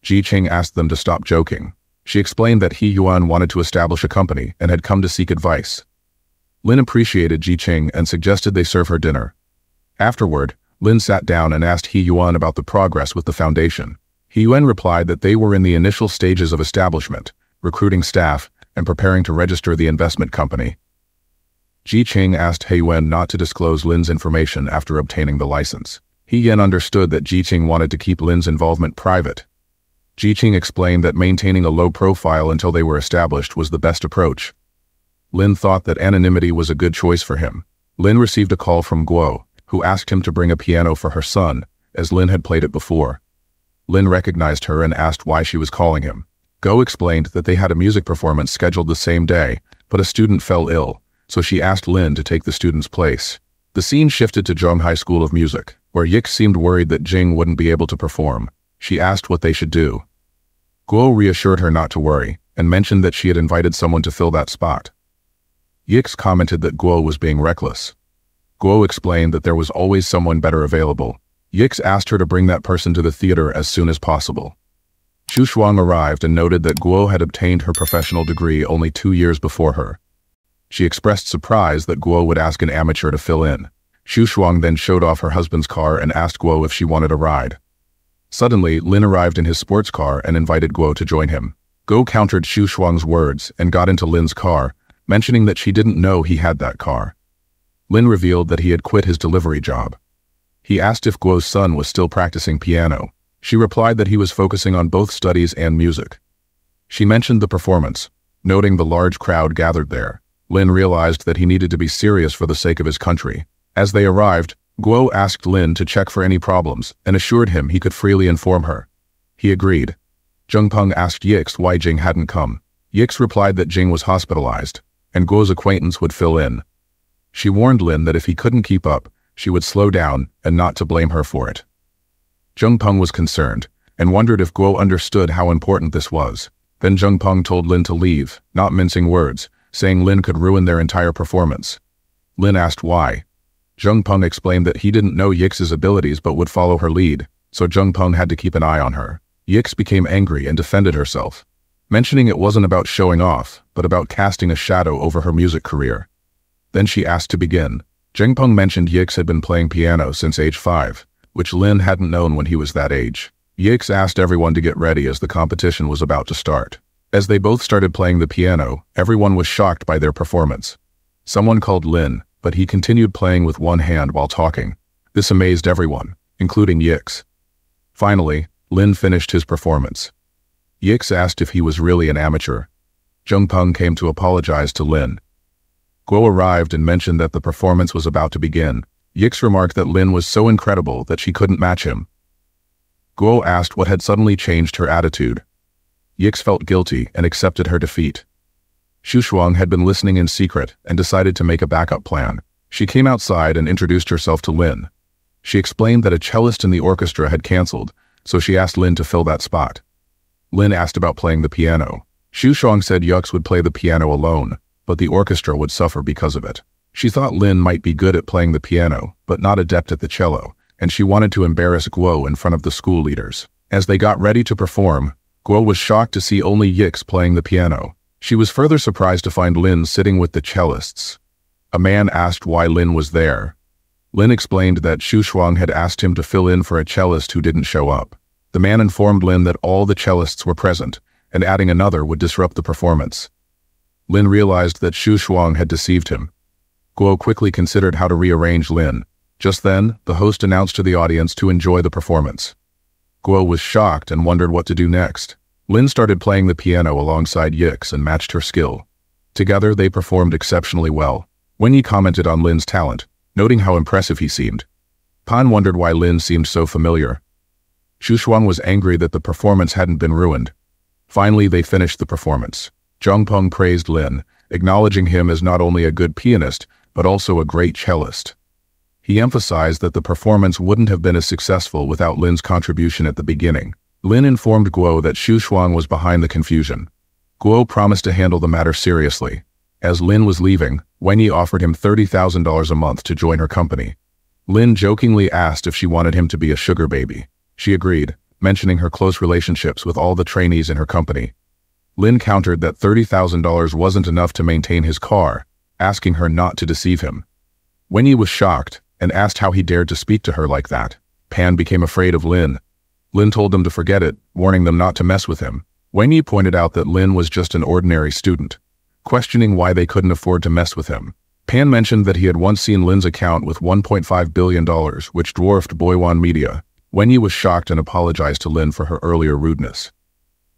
Jiqing asked them to stop joking. She explained that He Yuan wanted to establish a company and had come to seek advice. Lin appreciated Jiqing and suggested they serve her dinner. Afterward, Lin sat down and asked He Yuan about the progress with the foundation. He Yuan replied that they were in the initial stages of establishment, recruiting staff, and preparing to register the investment company. Jiqing asked He Yuan not to disclose Lin's information after obtaining the license. He Yuan understood that Jiqing wanted to keep Lin's involvement private. Jiqing explained that maintaining a low profile until they were established was the best approach. Lin thought that anonymity was a good choice for him. Lin received a call from Guo, who asked him to bring a piano for her son, as Lin had played it before. Lin recognized her and asked why she was calling him. Guo explained that they had a music performance scheduled the same day, but a student fell ill, so she asked Lin to take the student's place. The scene shifted to Zhonghai School of Music, where Yik seemed worried that Jing wouldn't be able to perform. She asked what they should do. Guo reassured her not to worry, and mentioned that she had invited someone to fill that spot. Yix commented that Guo was being reckless. Guo explained that there was always someone better available. Yix asked her to bring that person to the theater as soon as possible. Xu Shuang arrived and noted that Guo had obtained her professional degree only 2 years before her. She expressed surprise that Guo would ask an amateur to fill in. Xu Shuang then showed off her husband's car and asked Guo if she wanted a ride. Suddenly, Lin arrived in his sports car and invited Guo to join him. Guo countered Xu Shuang's words and got into Lin's car, mentioning that she didn't know he had that car. Lin revealed that he had quit his delivery job. He asked if Guo's son was still practicing piano. She replied that he was focusing on both studies and music. She mentioned the performance. Noting the large crowd gathered there, Lin realized that he needed to be serious for the sake of his country. As they arrived, Guo asked Lin to check for any problems and assured him he could freely inform her. He agreed. Zheng Peng asked Yix why Jing hadn't come. Yix replied that Jing was hospitalized, and Guo's acquaintance would fill in. She warned Lin that if he couldn't keep up, she would slow down and not to blame her for it. Zheng Peng was concerned and wondered if Guo understood how important this was. Then Zheng Peng told Lin to leave, not mincing words, saying Lin could ruin their entire performance. Lin asked why. Zheng Peng explained that he didn't know Yix's abilities but would follow her lead, so Zheng Peng had to keep an eye on her. Yix became angry and defended herself, mentioning it wasn't about showing off, but about casting a shadow over her music career. Then she asked to begin. Zheng Peng mentioned Yix had been playing piano since age 5, which Lin hadn't known when he was that age. Yix asked everyone to get ready as the competition was about to start. As they both started playing the piano, everyone was shocked by their performance. Someone called Lin, but he continued playing with one hand while talking. This amazed everyone, including Yix. Finally, Lin finished his performance. Yix asked if he was really an amateur. Zheng Peng came to apologize to Lin. Guo arrived and mentioned that the performance was about to begin. Yix remarked that Lin was so incredible that she couldn't match him. Guo asked what had suddenly changed her attitude. Yix felt guilty and accepted her defeat. Xu Shuang had been listening in secret and decided to make a backup plan. She came outside and introduced herself to Lin. She explained that a cellist in the orchestra had cancelled, so she asked Lin to fill that spot. Lin asked about playing the piano. Xu Shuang said Yux would play the piano alone, but the orchestra would suffer because of it. She thought Lin might be good at playing the piano, but not adept at the cello, and she wanted to embarrass Guo in front of the school leaders. As they got ready to perform, Guo was shocked to see only Yix playing the piano. She was further surprised to find Lin sitting with the cellists. A man asked why Lin was there. Lin explained that Xu Shuang had asked him to fill in for a cellist who didn't show up. The man informed Lin that all the cellists were present, and adding another would disrupt the performance. Lin realized that Xu Shuang had deceived him. Guo quickly considered how to rearrange Lin. Just then, the host announced to the audience to enjoy the performance. Guo was shocked and wondered what to do next. Lin started playing the piano alongside Yix and matched her skill. Together, they performed exceptionally well. Wenyi commented on Lin's talent, noting how impressive he seemed. Pan wondered why Lin seemed so familiar. Xu Shuang was angry that the performance hadn't been ruined. Finally, they finished the performance. Zhang Peng praised Lin, acknowledging him as not only a good pianist, but also a great cellist. He emphasized that the performance wouldn't have been as successful without Lin's contribution at the beginning. Lin informed Guo that Xu Shuang was behind the confusion. Guo promised to handle the matter seriously. As Lin was leaving, Wenyi offered him $30,000 a month to join her company. Lin jokingly asked if she wanted him to be a sugar baby. She agreed, mentioning her close relationships with all the trainees in her company. Lin countered that $30,000 wasn't enough to maintain his car, asking her not to deceive him. Wenyi was shocked and asked how he dared to speak to her like that. Pan became afraid of Lin. Lin told them to forget it, warning them not to mess with him. Wenyi pointed out that Lin was just an ordinary student, questioning why they couldn't afford to mess with him. Pan mentioned that he had once seen Lin's account with $1.5 billion, which dwarfed Boiwan Media. Wenyi was shocked and apologized to Lin for her earlier rudeness.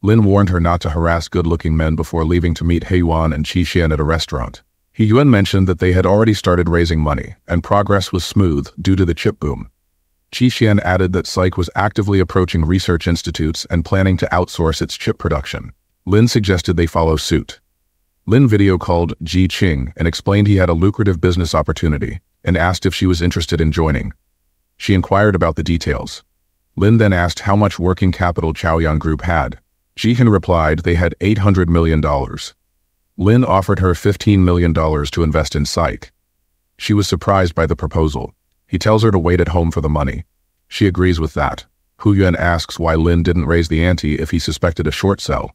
Lin warned her not to harass good-looking men before leaving to meet He Yuan and Qi Xian at a restaurant. He Yuan mentioned that they had already started raising money, and progress was smooth due to the chip boom. Qi Xian added that Psych was actively approaching research institutes and planning to outsource its chip production. Lin suggested they follow suit. Lin video called Ji Qing and explained he had a lucrative business opportunity, and asked if she was interested in joining. She inquired about the details. Lin then asked how much working capital Chaoyang Group had. Jihan replied they had $800 million. Lin offered her $15 million to invest in Psych. She was surprised by the proposal. He tells her to wait at home for the money. She agrees with that. Hu Yuan asks why Lin didn't raise the ante if he suspected a short sell.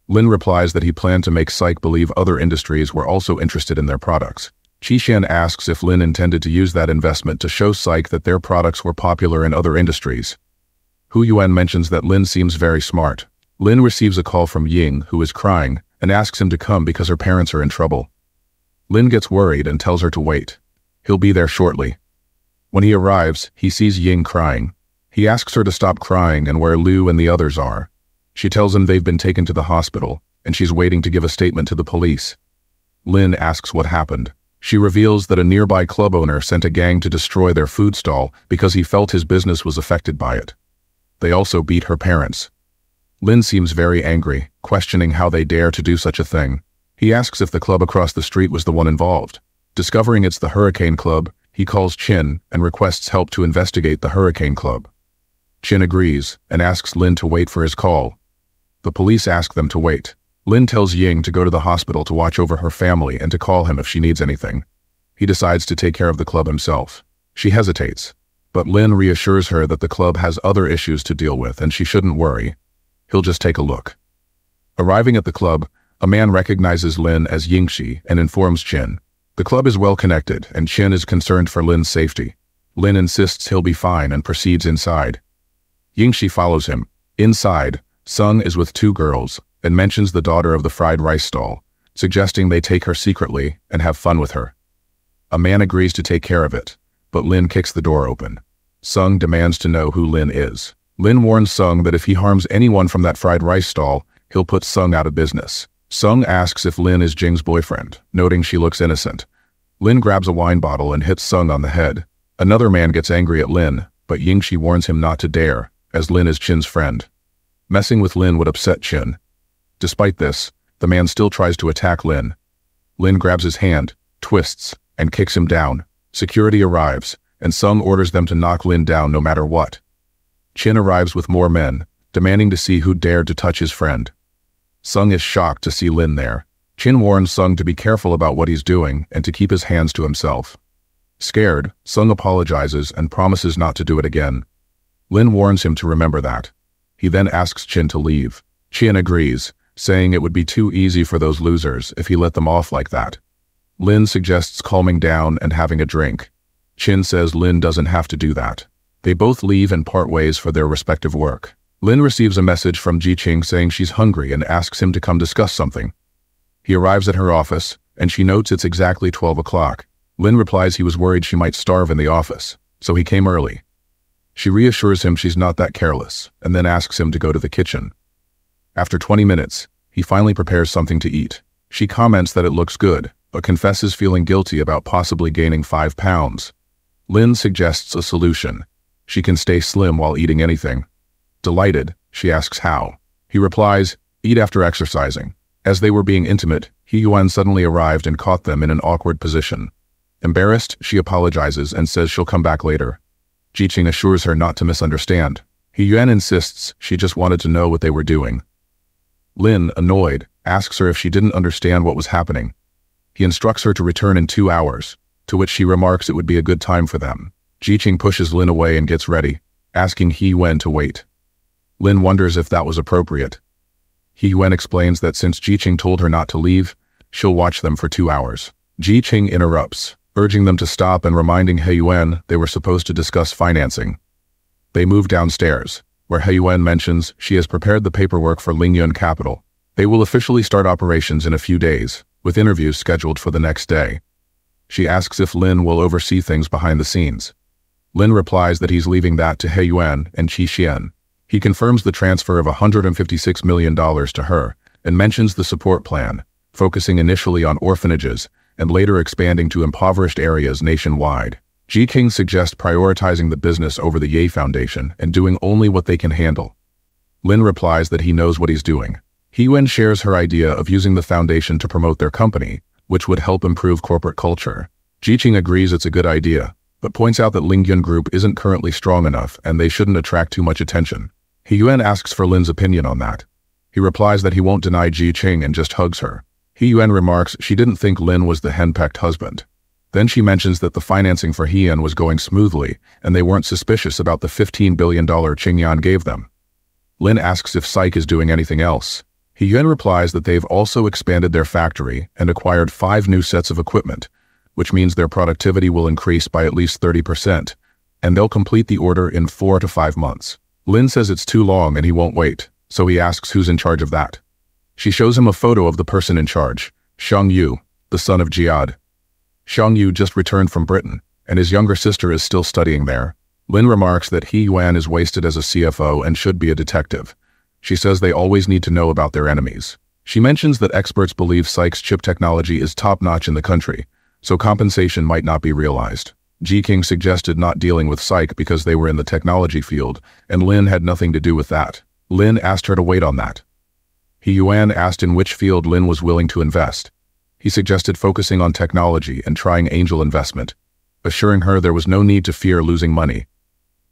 Lin replies that he planned to make Psych believe other industries were also interested in their products. Qi Xian asks if Lin intended to use that investment to show Psych that their products were popular in other industries. Hu Yuan mentions that Lin seems very smart. Lin receives a call from Ying, who is crying, and asks him to come because her parents are in trouble. Lin gets worried and tells her to wait. He'll be there shortly. When he arrives, he sees Ying crying. He asks her to stop crying and where Liu and the others are. She tells him they've been taken to the hospital, and she's waiting to give a statement to the police. Lin asks what happened. She reveals that a nearby club owner sent a gang to destroy their food stall because he felt his business was affected by it. They also beat her parents. Lin seems very angry, questioning how they dare to do such a thing. He asks if the club across the street was the one involved. Discovering it's the Hurricane Club, he calls Qin and requests help to investigate the Hurricane Club. Qin agrees and asks Lin to wait for his call. The police ask them to wait. Lin tells Ying to go to the hospital to watch over her family and to call him if she needs anything. He decides to take care of the club himself. She hesitates, but Lin reassures her that the club has other issues to deal with and she shouldn't worry. He'll just take a look. Arriving at the club, a man recognizes Lin as Yingxi and informs Qin. The club is well connected and Qin is concerned for Lin's safety. Lin insists he'll be fine and proceeds inside. Yingxi follows him. Inside, Sung is with two girls and mentions the daughter of the fried rice stall, suggesting they take her secretly and have fun with her. A man agrees to take care of it, but Lin kicks the door open. Sung demands to know who Lin is. Lin warns Sung that if he harms anyone from that fried rice stall, he'll put Sung out of business. Sung asks if Lin is Jing's boyfriend, noting she looks innocent. Lin grabs a wine bottle and hits Sung on the head. Another man gets angry at Lin, but Yingxi warns him not to dare, as Lin is Qin's friend. Messing with Lin would upset Qin. Despite this, the man still tries to attack Lin. Lin grabs his hand, twists, and kicks him down. Security arrives, and Sung orders them to knock Lin down no matter what. Qin arrives with more men, demanding to see who dared to touch his friend. Sung is shocked to see Lin there. Qin warns Sung to be careful about what he's doing and to keep his hands to himself. Scared, Sung apologizes and promises not to do it again. Lin warns him to remember that. He then asks Qin to leave. Qin agrees, saying it would be too easy for those losers if he let them off like that. Lin suggests calming down and having a drink. Qin says Lin doesn't have to do that. They both leave and part ways for their respective work. Lin receives a message from Ji Qing saying she's hungry and asks him to come discuss something. He arrives at her office, and she notes it's exactly 12 o'clock. Lin replies he was worried she might starve in the office, so he came early. She reassures him she's not that careless, and then asks him to go to the kitchen. After 20 minutes, he finally prepares something to eat. She comments that it looks good, but confesses feeling guilty about possibly gaining 5 pounds. Lin suggests a solution. She can stay slim while eating anything. Delighted, she asks how. He replies, eat after exercising. As they were being intimate, Hee-yuan suddenly arrived and caught them in an awkward position. Embarrassed, she apologizes and says she'll come back later. Ji-ching assures her not to misunderstand. Hee-yuan insists she just wanted to know what they were doing. Lin, annoyed, asks her if she didn't understand what was happening. He instructs her to return in 2 hours, to which she remarks it would be a good time for them. Ji-ching pushes Lin away and gets ready, asking Hee-yuan to wait. Lin wonders if that was appropriate. Hee-yuan explains that since Ji-ching told her not to leave, she'll watch them for 2 hours. Ji-ching interrupts, urging them to stop and reminding Hee-yuan they were supposed to discuss financing. They move downstairs, where Hee-yuan mentions she has prepared the paperwork for Lingyun Capital. They will officially start operations in a few days, with interviews scheduled for the next day. She asks if Lin will oversee things behind the scenes. Lin replies that he's leaving that to Hee-yuan and Qi-xian. He confirms the transfer of $156 million to her and mentions the support plan, focusing initially on orphanages and later expanding to impoverished areas nationwide. Ji-king suggests prioritizing the business over the Ye Foundation and doing only what they can handle. Lin replies that he knows what he's doing. Hee-yuan shares her idea of using the foundation to promote their company, which would help improve corporate culture. Ji-ching agrees it's a good idea, but points out that Lingyun Group isn't currently strong enough and they shouldn't attract too much attention. Hee-yuan asks for Lin's opinion on that. He replies that he won't deny Ji-ching and just hugs her. Hee-yuan remarks she didn't think Lin was the henpecked husband. Then she mentions that the financing for Hee-yuan was going smoothly and they weren't suspicious about the $15 billion Qingyan gave them. Lin asks if Psych is doing anything else. Hee-yuan replies that they've also expanded their factory and acquired 5 new sets of equipment, which means their productivity will increase by at least 30%, and they'll complete the order in 4 to 5 months. Lin says it's too long and he won't wait, so he asks who's in charge of that. She shows him a photo of the person in charge, Shang Yu, the son of Jihad. Shang Yu just returned from Britain, and his younger sister is still studying there. Lin remarks that Hee-yuan is wasted as a CFO and should be a detective. She says they always need to know about their enemies. She mentions that experts believe Psych's chip technology is top-notch in the country, so compensation might not be realized. Ji-king suggested not dealing with Psych because they were in the technology field, and Lin had nothing to do with that. Lin asked her to wait on that. Hee-yuan asked in which field Lin was willing to invest. He suggested focusing on technology and trying angel investment, assuring her there was no need to fear losing money.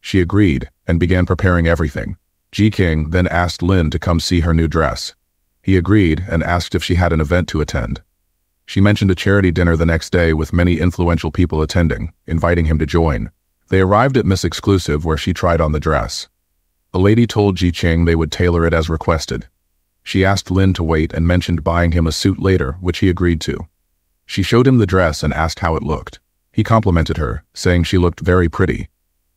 She agreed and began preparing everything. Ji-king then asked Lin to come see her new dress. He agreed and asked if she had an event to attend. She mentioned a charity dinner the next day with many influential people attending, inviting him to join. They arrived at Miss Exclusive where she tried on the dress. A lady told Ji-ching they would tailor it as requested. She asked Lin to wait and mentioned buying him a suit later, which he agreed to. She showed him the dress and asked how it looked. He complimented her, saying she looked very pretty.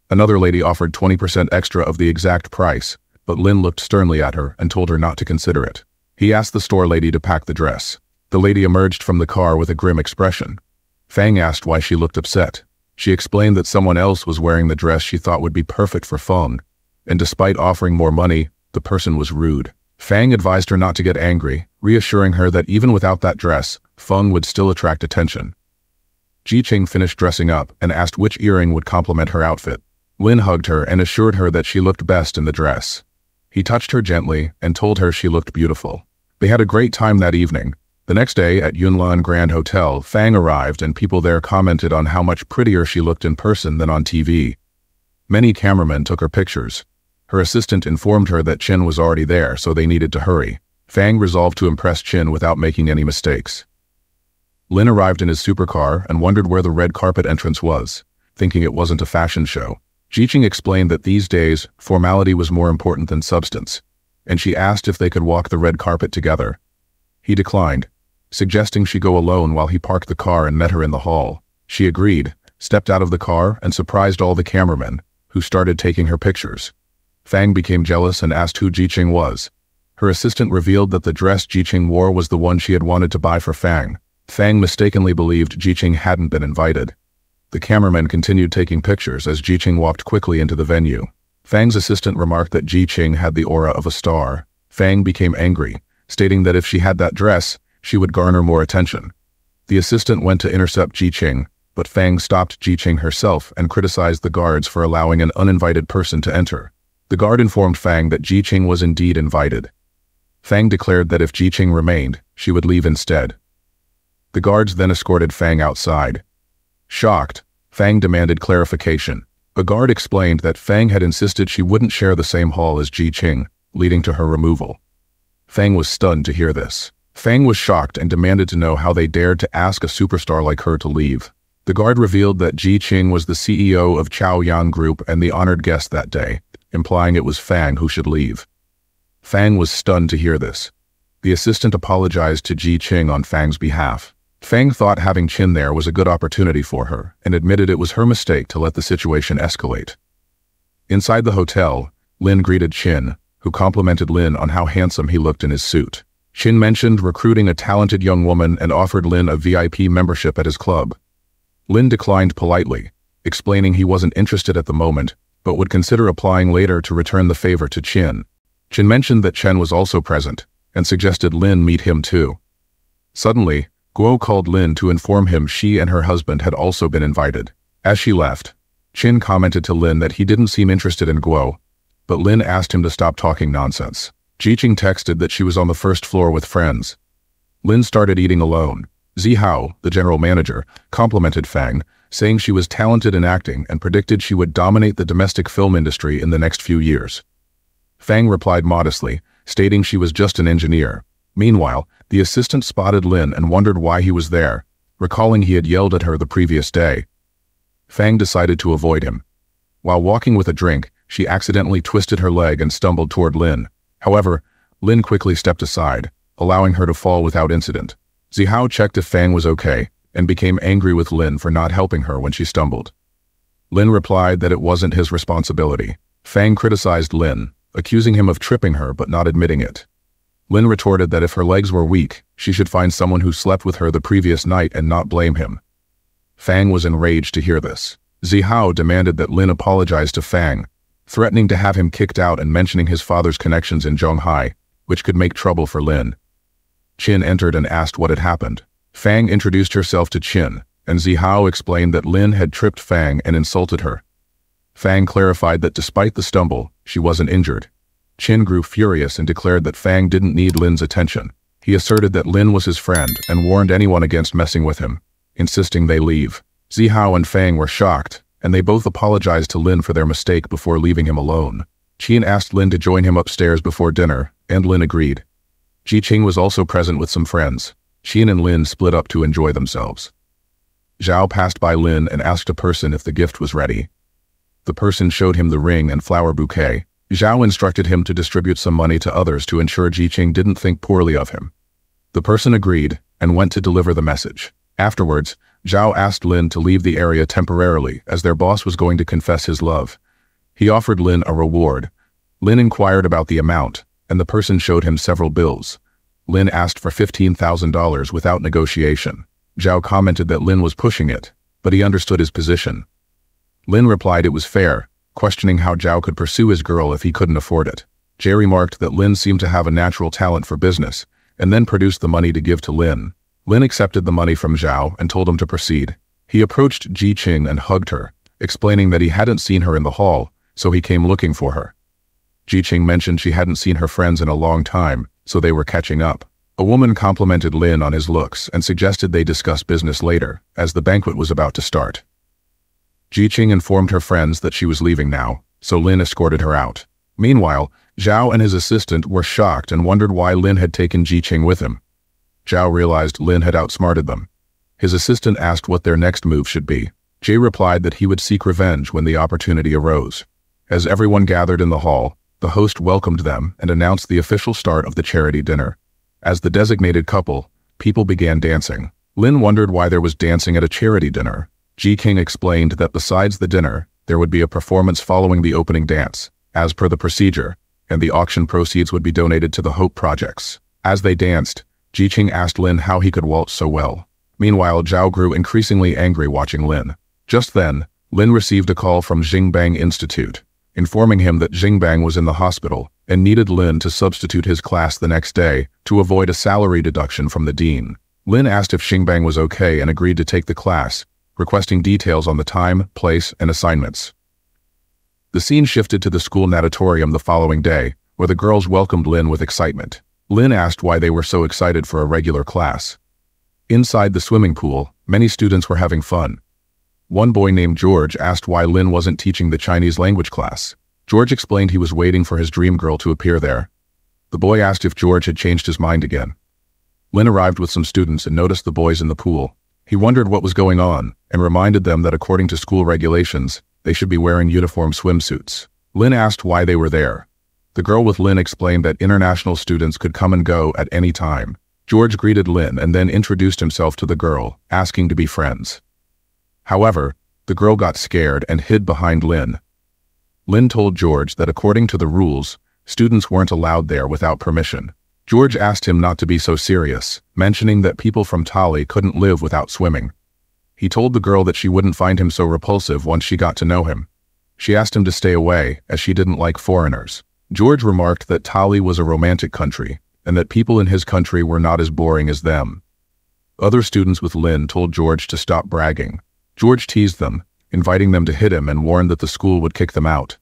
Another lady offered 20% extra of the exact price, but Lin looked sternly at her and told her not to consider it. He asked the store lady to pack the dress. The lady emerged from the car with a grim expression. Fang asked why she looked upset. She explained that someone else was wearing the dress she thought would be perfect for Feng, and despite offering more money, the person was rude. Fang advised her not to get angry, reassuring her that even without that dress, Feng would still attract attention. Ji-ching finished dressing up and asked which earring would complement her outfit. Lin hugged her and assured her that she looked best in the dress. He touched her gently and told her she looked beautiful. They had a great time that evening. The next day at Yunlan Grand Hotel, Fang arrived and people there commented on how much prettier she looked in person than on TV. Many cameramen took her pictures. Her assistant informed her that Chin was already there, so they needed to hurry. Fang resolved to impress Chin without making any mistakes. Lin arrived in his supercar and wondered where the red carpet entrance was, thinking it wasn't a fashion show. Ji-ching explained that these days, formality was more important than substance, and she asked if they could walk the red carpet together. He declined, suggesting she go alone while he parked the car and met her in the hall. She agreed, stepped out of the car, and surprised all the cameramen, who started taking her pictures. Fang became jealous and asked who Ji-ching was. Her assistant revealed that the dress Ji-ching wore was the one she had wanted to buy for Fang. Fang mistakenly believed Ji-ching hadn't been invited. The cameramen continued taking pictures as Ji-ching walked quickly into the venue. Fang's assistant remarked that Ji-ching had the aura of a star. Fang became angry, stating that if she had that dress, she would garner more attention. The assistant went to intercept Ji Qing, but Fang stopped Ji Qing herself and criticized the guards for allowing an uninvited person to enter. The guard informed Fang that Ji Qing was indeed invited. Fang declared that if Ji Qing remained, she would leave instead. The guards then escorted Fang outside. Shocked, Fang demanded clarification. A guard explained that Fang had insisted she wouldn't share the same hall as Ji Qing, leading to her removal. Fang was stunned to hear this. Fang was shocked and demanded to know how they dared to ask a superstar like her to leave. The guard revealed that Ji Qing was the CEO of Chao Yan Group and the honored guest that day, implying it was Fang who should leave. Fang was stunned to hear this. The assistant apologized to Ji Qing on Fang's behalf. Fang thought having Qin there was a good opportunity for her and admitted it was her mistake to let the situation escalate. Inside the hotel, Lin greeted Qin, who complimented Lin on how handsome he looked in his suit. Qin mentioned recruiting a talented young woman and offered Lin a VIP membership at his club. Lin declined politely, explaining he wasn't interested at the moment, but would consider applying later to return the favor to Qin. Qin mentioned that Chen was also present, and suggested Lin meet him too. Suddenly, Guo called Lin to inform him she and her husband had also been invited. As she left, Qin commented to Lin that he didn't seem interested in Guo, but Lin asked him to stop talking nonsense. Ji Qing texted that she was on the first floor with friends. Lin started eating alone. Zi Hao, the general manager, complimented Fang, saying she was talented in acting and predicted she would dominate the domestic film industry in the next few years. Fang replied modestly, stating she was just an engineer. Meanwhile, the assistant spotted Lin and wondered why he was there, recalling he had yelled at her the previous day. Fang decided to avoid him. While walking with a drink, she accidentally twisted her leg and stumbled toward Lin. However, Lin quickly stepped aside, allowing her to fall without incident. Zihao checked if Fang was okay, and became angry with Lin for not helping her when she stumbled. Lin replied that it wasn't his responsibility. Fang criticized Lin, accusing him of tripping her but not admitting it. Lin retorted that if her legs were weak, she should find someone who slept with her the previous night and not blame him. Fang was enraged to hear this. Zihao demanded that Lin apologize to Fang, threatening to have him kicked out and mentioning his father's connections in Zhonghai, which could make trouble for Lin. Qin entered and asked what had happened. Fang introduced herself to Qin, and Zihao explained that Lin had tripped Fang and insulted her. Fang clarified that despite the stumble, she wasn't injured. Qin grew furious and declared that Fang didn't need Lin's attention. He asserted that Lin was his friend and warned anyone against messing with him, insisting they leave. Zihao and Fang were shocked, and they both apologized to Lin for their mistake before leaving him alone. Qin asked Lin to join him upstairs before dinner, and Lin agreed. Ji Qing was also present with some friends. Qin and Lin split up to enjoy themselves. Zhao passed by Lin and asked a person if the gift was ready. The person showed him the ring and flower bouquet. Zhao instructed him to distribute some money to others to ensure Ji Qing didn't think poorly of him. The person agreed and went to deliver the message. Afterwards, Zhao asked Lin to leave the area temporarily as their boss was going to confess his love. He offered Lin a reward. Lin inquired about the amount, and the person showed him several bills. Lin asked for $15,000 without negotiation. Zhao commented that Lin was pushing it, but he understood his position. Lin replied it was fair, questioning how Zhao could pursue his girl if he couldn't afford it. Jay remarked that Lin seemed to have a natural talent for business, and then produced the money to give to Lin. Lin accepted the money from Zhao and told him to proceed. He approached Ji Qing and hugged her, explaining that he hadn't seen her in the hall, so he came looking for her. Ji Qing mentioned she hadn't seen her friends in a long time, so they were catching up. A woman complimented Lin on his looks and suggested they discuss business later, as the banquet was about to start. Ji Qing informed her friends that she was leaving now, so Lin escorted her out. Meanwhile, Zhao and his assistant were shocked and wondered why Lin had taken Ji Qing with him. Zhao realized Lin had outsmarted them. His assistant asked what their next move should be. Jay replied that he would seek revenge when the opportunity arose. As everyone gathered in the hall, the host welcomed them and announced the official start of the charity dinner. As the designated couple, people began dancing. Lin wondered why there was dancing at a charity dinner. Ji Qing explained that besides the dinner, there would be a performance following the opening dance, as per the procedure, and the auction proceeds would be donated to the Hope Projects. As they danced, Ji Qing asked Lin how he could waltz so well. Meanwhile, Zhao grew increasingly angry watching Lin. Just then, Lin received a call from Xingbang Institute. informing him that Xingbang was in the hospital and needed Lin to substitute his class the next day to avoid a salary deduction from the dean. Lin asked if Xingbang was okay and agreed to take the class, requesting details on the time, place, and assignments. The scene shifted to the school natatorium the following day, where the girls welcomed Lin with excitement. Lin asked why they were so excited for a regular class. Inside the swimming pool, many students were having fun. One boy named George asked why Lin wasn't teaching the Chinese language class. George explained he was waiting for his dream girl to appear there. The boy asked if George had changed his mind again. Lin arrived with some students and noticed the boys in the pool. He wondered what was going on and reminded them that according to school regulations, they should be wearing uniform swimsuits. Lin asked why they were there. The girl with Lin explained that international students could come and go at any time. George greeted Lin and then introduced himself to the girl, asking to be friends. However, the girl got scared and hid behind Lin. Lin told George that according to the rules, students weren't allowed there without permission. George asked him not to be so serious, mentioning that people from Tali couldn't live without swimming. He told the girl that she wouldn't find him so repulsive once she got to know him. She asked him to stay away, as she didn't like foreigners. George remarked that Tali was a romantic country, and that people in his country were not as boring as them. Other students with Lin told George to stop bragging. George teased them, inviting them to hit him and warned that the school would kick them out.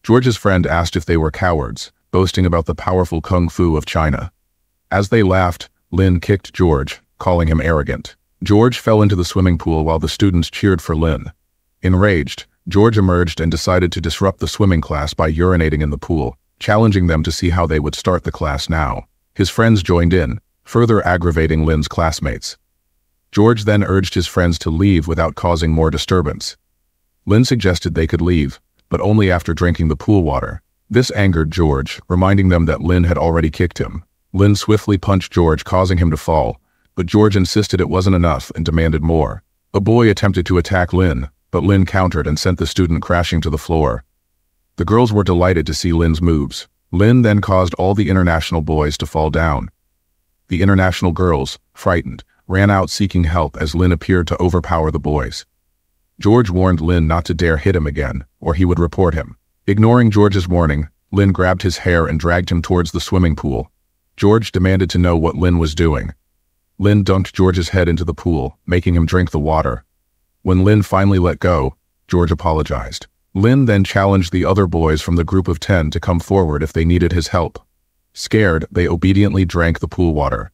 George's friend asked if they were cowards, boasting about the powerful kung fu of China. As they laughed, Lin kicked George, calling him arrogant. George fell into the swimming pool while the students cheered for Lin. Enraged, George emerged and decided to disrupt the swimming class by urinating in the pool, challenging them to see how they would start the class now. His friends joined in, further aggravating Lin's classmates. George then urged his friends to leave without causing more disturbance. Lin suggested they could leave, but only after drinking the pool water. This angered George, reminding them that Lin had already kicked him. Lin swiftly punched George, causing him to fall, but George insisted it wasn't enough and demanded more. A boy attempted to attack Lin, but Lin countered and sent the student crashing to the floor. The girls were delighted to see Lin's moves. Lin then caused all the international boys to fall down. The international girls, frightened, ran out seeking help as Lin appeared to overpower the boys. George warned Lin not to dare hit him again, or he would report him. Ignoring George's warning, Lin grabbed his hair and dragged him towards the swimming pool. George demanded to know what Lin was doing. Lin dunked George's head into the pool, making him drink the water. When Lin finally let go, George apologized. Lin then challenged the other boys from the group of 10 to come forward if they needed his help. Scared, they obediently drank the pool water.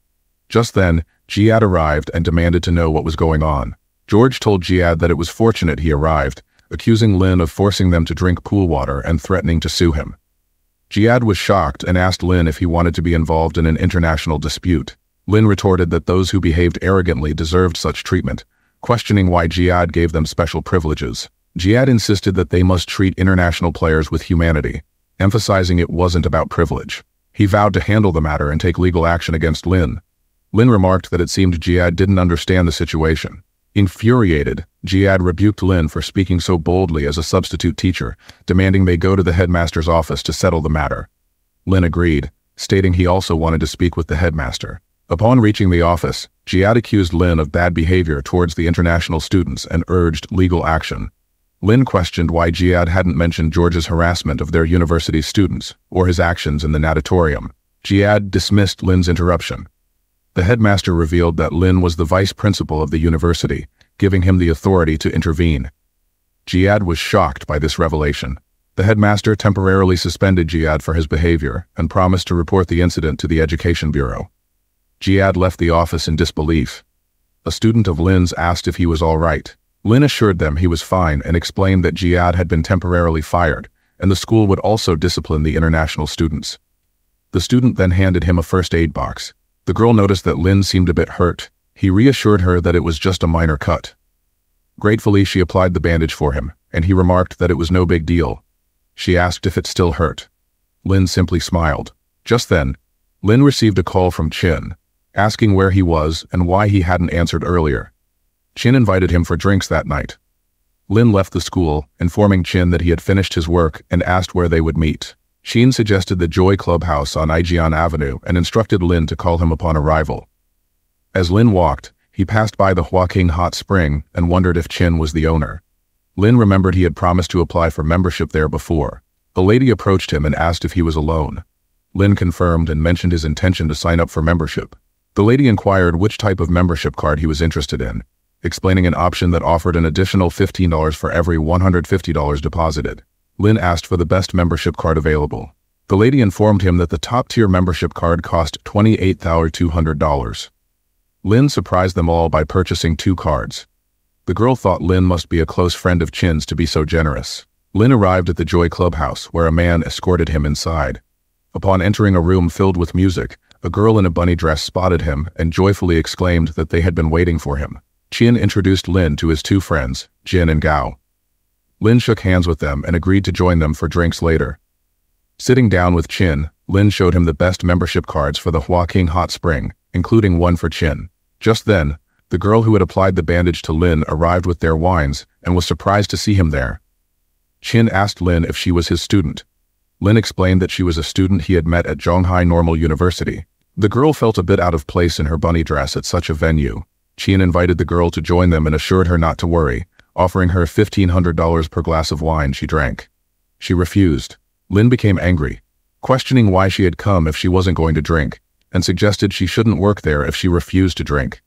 Just then, Jihad arrived and demanded to know what was going on. George told Jihad that it was fortunate he arrived, accusing Lin of forcing them to drink pool water and threatening to sue him. Jihad was shocked and asked Lin if he wanted to be involved in an international dispute. Lin retorted that those who behaved arrogantly deserved such treatment, questioning why Jihad gave them special privileges. Jihad insisted that they must treat international players with humanity, emphasizing it wasn't about privilege. He vowed to handle the matter and take legal action against Lin. Lin remarked that it seemed Jihad didn't understand the situation. Infuriated, Jihad rebuked Lin for speaking so boldly as a substitute teacher, demanding they go to the headmaster's office to settle the matter. Lin agreed, stating he also wanted to speak with the headmaster. Upon reaching the office, Jihad accused Lin of bad behavior towards the international students and urged legal action. Lin questioned why Jihad hadn't mentioned George's harassment of their university students or his actions in the natatorium. Jihad dismissed Lin's interruption. The headmaster revealed that Lin was the vice principal of the university, giving him the authority to intervene. Jihad was shocked by this revelation. The headmaster temporarily suspended Jihad for his behavior and promised to report the incident to the Education Bureau. Jihad left the office in disbelief. A student of Lin's asked if he was all right. Lin assured them he was fine and explained that Jihad had been temporarily fired, and the school would also discipline the international students. The student then handed him a first aid box. The girl noticed that Lin seemed a bit hurt. He reassured her that it was just a minor cut. Gratefully, she applied the bandage for him, and he remarked that it was no big deal. She asked if it still hurt. Lin simply smiled. Just then, Lin received a call from Chin, asking where he was and why he hadn't answered earlier. Chin invited him for drinks that night. Lin left the school, informing Chin that he had finished his work and asked where they would meet. Chin suggested the Joy Clubhouse on Ijian Avenue and instructed Lin to call him upon arrival. As Lin walked, he passed by the Huaking Hot Spring and wondered if Chin was the owner. Lin remembered he had promised to apply for membership there before. A lady approached him and asked if he was alone. Lin confirmed and mentioned his intention to sign up for membership. The lady inquired which type of membership card he was interested in, explaining an option that offered an additional $15 for every $150 deposited. Lin asked for the best membership card available. The lady informed him that the top-tier membership card cost $28,200. Lin surprised them all by purchasing 2 cards. The girl thought Lin must be a close friend of Chin's to be so generous. Lin arrived at the Joy Clubhouse, where a man escorted him inside. Upon entering a room filled with music, a girl in a bunny dress spotted him and joyfully exclaimed that they had been waiting for him. Chin introduced Lin to his 2 friends, Jin and Gao. Lin shook hands with them and agreed to join them for drinks later. Sitting down with Chin, Lin showed him the best membership cards for the Hua King Hot Spring, including one for Chin. Just then, the girl who had applied the bandage to Lin arrived with their wines and was surprised to see him there. Chin asked Lin if she was his student. Lin explained that she was a student he had met at Zhonghai Normal University. The girl felt a bit out of place in her bunny dress at such a venue. Chin invited the girl to join them and assured her not to worry, offering her $1,500 per glass of wine she drank. She refused. Lin became angry, questioning why she had come if she wasn't going to drink, and suggested she shouldn't work there if she refused to drink.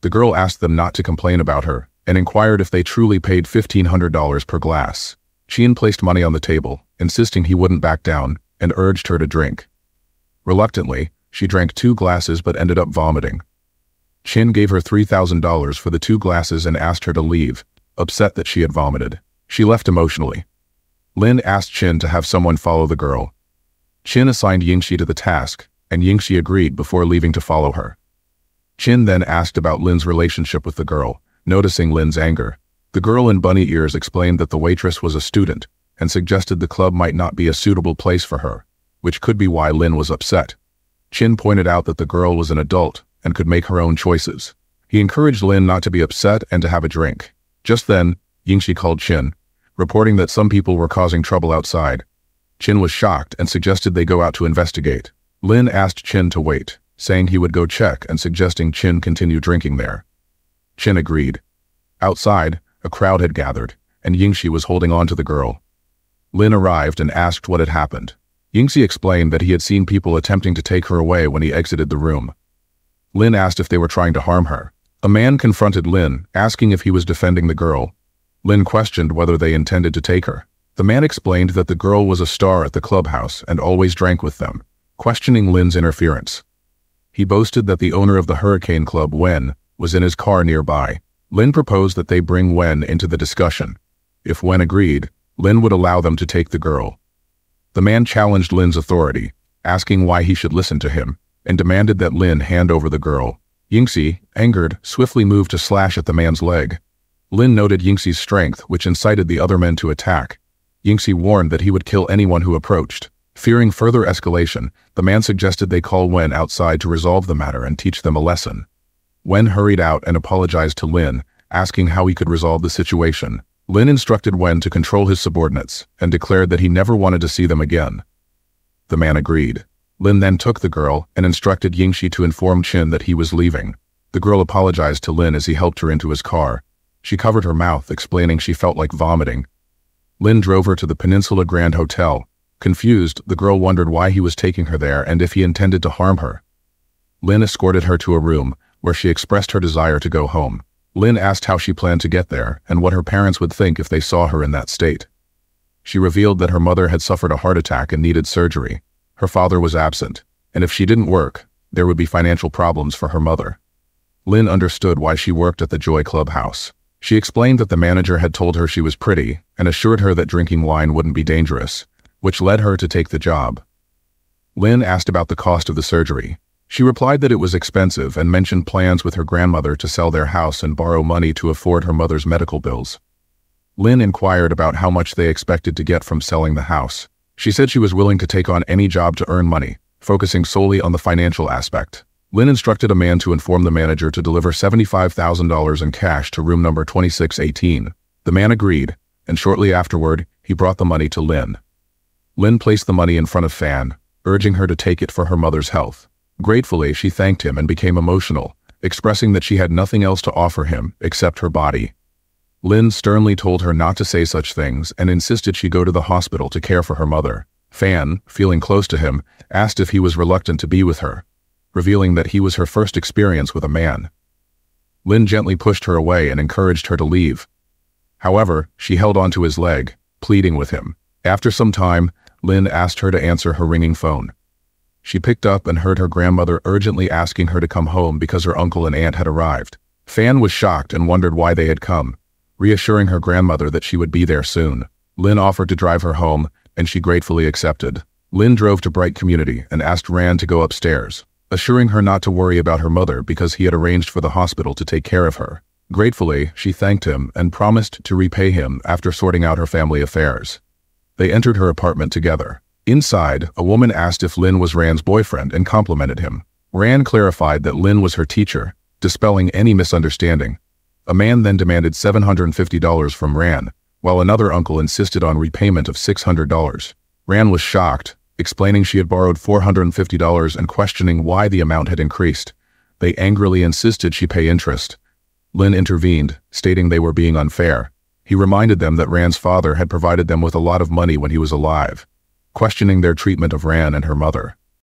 The girl asked them not to complain about her, and inquired if they truly paid $1,500 per glass. Chin placed money on the table, insisting he wouldn't back down, and urged her to drink. Reluctantly, she drank 2 glasses but ended up vomiting. Chin gave her $3,000 for the 2 glasses and asked her to leave, upset that she had vomited. She left emotionally. Lin asked Chin to have someone follow the girl. Chin assigned Yingxi to the task, and Yingxi agreed before leaving to follow her. Chin then asked about Lin's relationship with the girl, noticing Lin's anger. The girl in bunny ears explained that the waitress was a student, and suggested the club might not be a suitable place for her, which could be why Lin was upset. Chin pointed out that the girl was an adult and could make her own choices. He encouraged Lin not to be upset and to have a drink. Just then, Yingxi called Chin, reporting that some people were causing trouble outside. Chin was shocked and suggested they go out to investigate. Lin asked Chin to wait, saying he would go check and suggesting Chin continue drinking there. Chin agreed. Outside, a crowd had gathered, and Yingxi was holding on to the girl. Lin arrived and asked what had happened. Yingxi explained that he had seen people attempting to take her away when he exited the room. Lin asked if they were trying to harm her. A man confronted Lin, asking if he was defending the girl. Lin questioned whether they intended to take her. The man explained that the girl was a star at the clubhouse and always drank with them, questioning Lin's interference. He boasted that the owner of the Hurricane Club, Wen, was in his car nearby. Lin proposed that they bring Wen into the discussion. If Wen agreed, Lin would allow them to take the girl. The man challenged Lin's authority, asking why he should listen to him, and demanded that Lin hand over the girl. Yingxi, angered, swiftly moved to slash at the man's leg. Lin noted Yingxi's strength, which incited the other men to attack. Yingxi warned that he would kill anyone who approached. Fearing further escalation, the man suggested they call Wen outside to resolve the matter and teach them a lesson. Wen hurried out and apologized to Lin, asking how he could resolve the situation. Lin instructed Wen to control his subordinates and declared that he never wanted to see them again. The man agreed. Lin then took the girl and instructed Yingxi to inform Chin that he was leaving. The girl apologized to Lin as he helped her into his car. She covered her mouth, explaining she felt like vomiting. Lin drove her to the Peninsula Grand Hotel. Confused, the girl wondered why he was taking her there and if he intended to harm her. Lin escorted her to a room, where she expressed her desire to go home. Lin asked how she planned to get there and what her parents would think if they saw her in that state. She revealed that her mother had suffered a heart attack and needed surgery. Her father was absent, and if she didn't work, there would be financial problems for her mother. Lin understood why she worked at the Joy Clubhouse. She explained that the manager had told her she was pretty and assured her that drinking wine wouldn't be dangerous, which led her to take the job. Lin asked about the cost of the surgery. She replied that it was expensive and mentioned plans with her grandmother to sell their house and borrow money to afford her mother's medical bills. Lin inquired about how much they expected to get from selling the house. She said she was willing to take on any job to earn money, focusing solely on the financial aspect. Lin instructed a man to inform the manager to deliver $75,000 in cash to room number 2618. The man agreed, and shortly afterward, he brought the money to Lin. Lin placed the money in front of Fan, urging her to take it for her mother's health. Gratefully, she thanked him and became emotional, expressing that she had nothing else to offer him except her body. Lin sternly told her not to say such things and insisted she go to the hospital to care for her mother. Fan, feeling close to him, asked if he was reluctant to be with her, revealing that he was her first experience with a man. Lin gently pushed her away and encouraged her to leave. However, she held onto his leg, pleading with him. After some time, Lin asked her to answer her ringing phone. She picked up and heard her grandmother urgently asking her to come home because her uncle and aunt had arrived. Fan was shocked and wondered why they had come, reassuring her grandmother that she would be there soon. Lin offered to drive her home, and she gratefully accepted. Lin drove to Bright Community and asked Ran to go upstairs, assuring her not to worry about her mother because he had arranged for the hospital to take care of her. Gratefully, she thanked him and promised to repay him after sorting out her family affairs. They entered her apartment together. Inside, a woman asked if Lin was Ran's boyfriend and complimented him. Ran clarified that Lin was her teacher, dispelling any misunderstanding. A man then demanded $750 from Ran, while another uncle insisted on repayment of $600. Ran was shocked, explaining she had borrowed $450 and questioning why the amount had increased. They angrily insisted she pay interest. Lin intervened, stating they were being unfair. He reminded them that Ran's father had provided them with a lot of money when he was alive, questioning their treatment of Ran and her mother.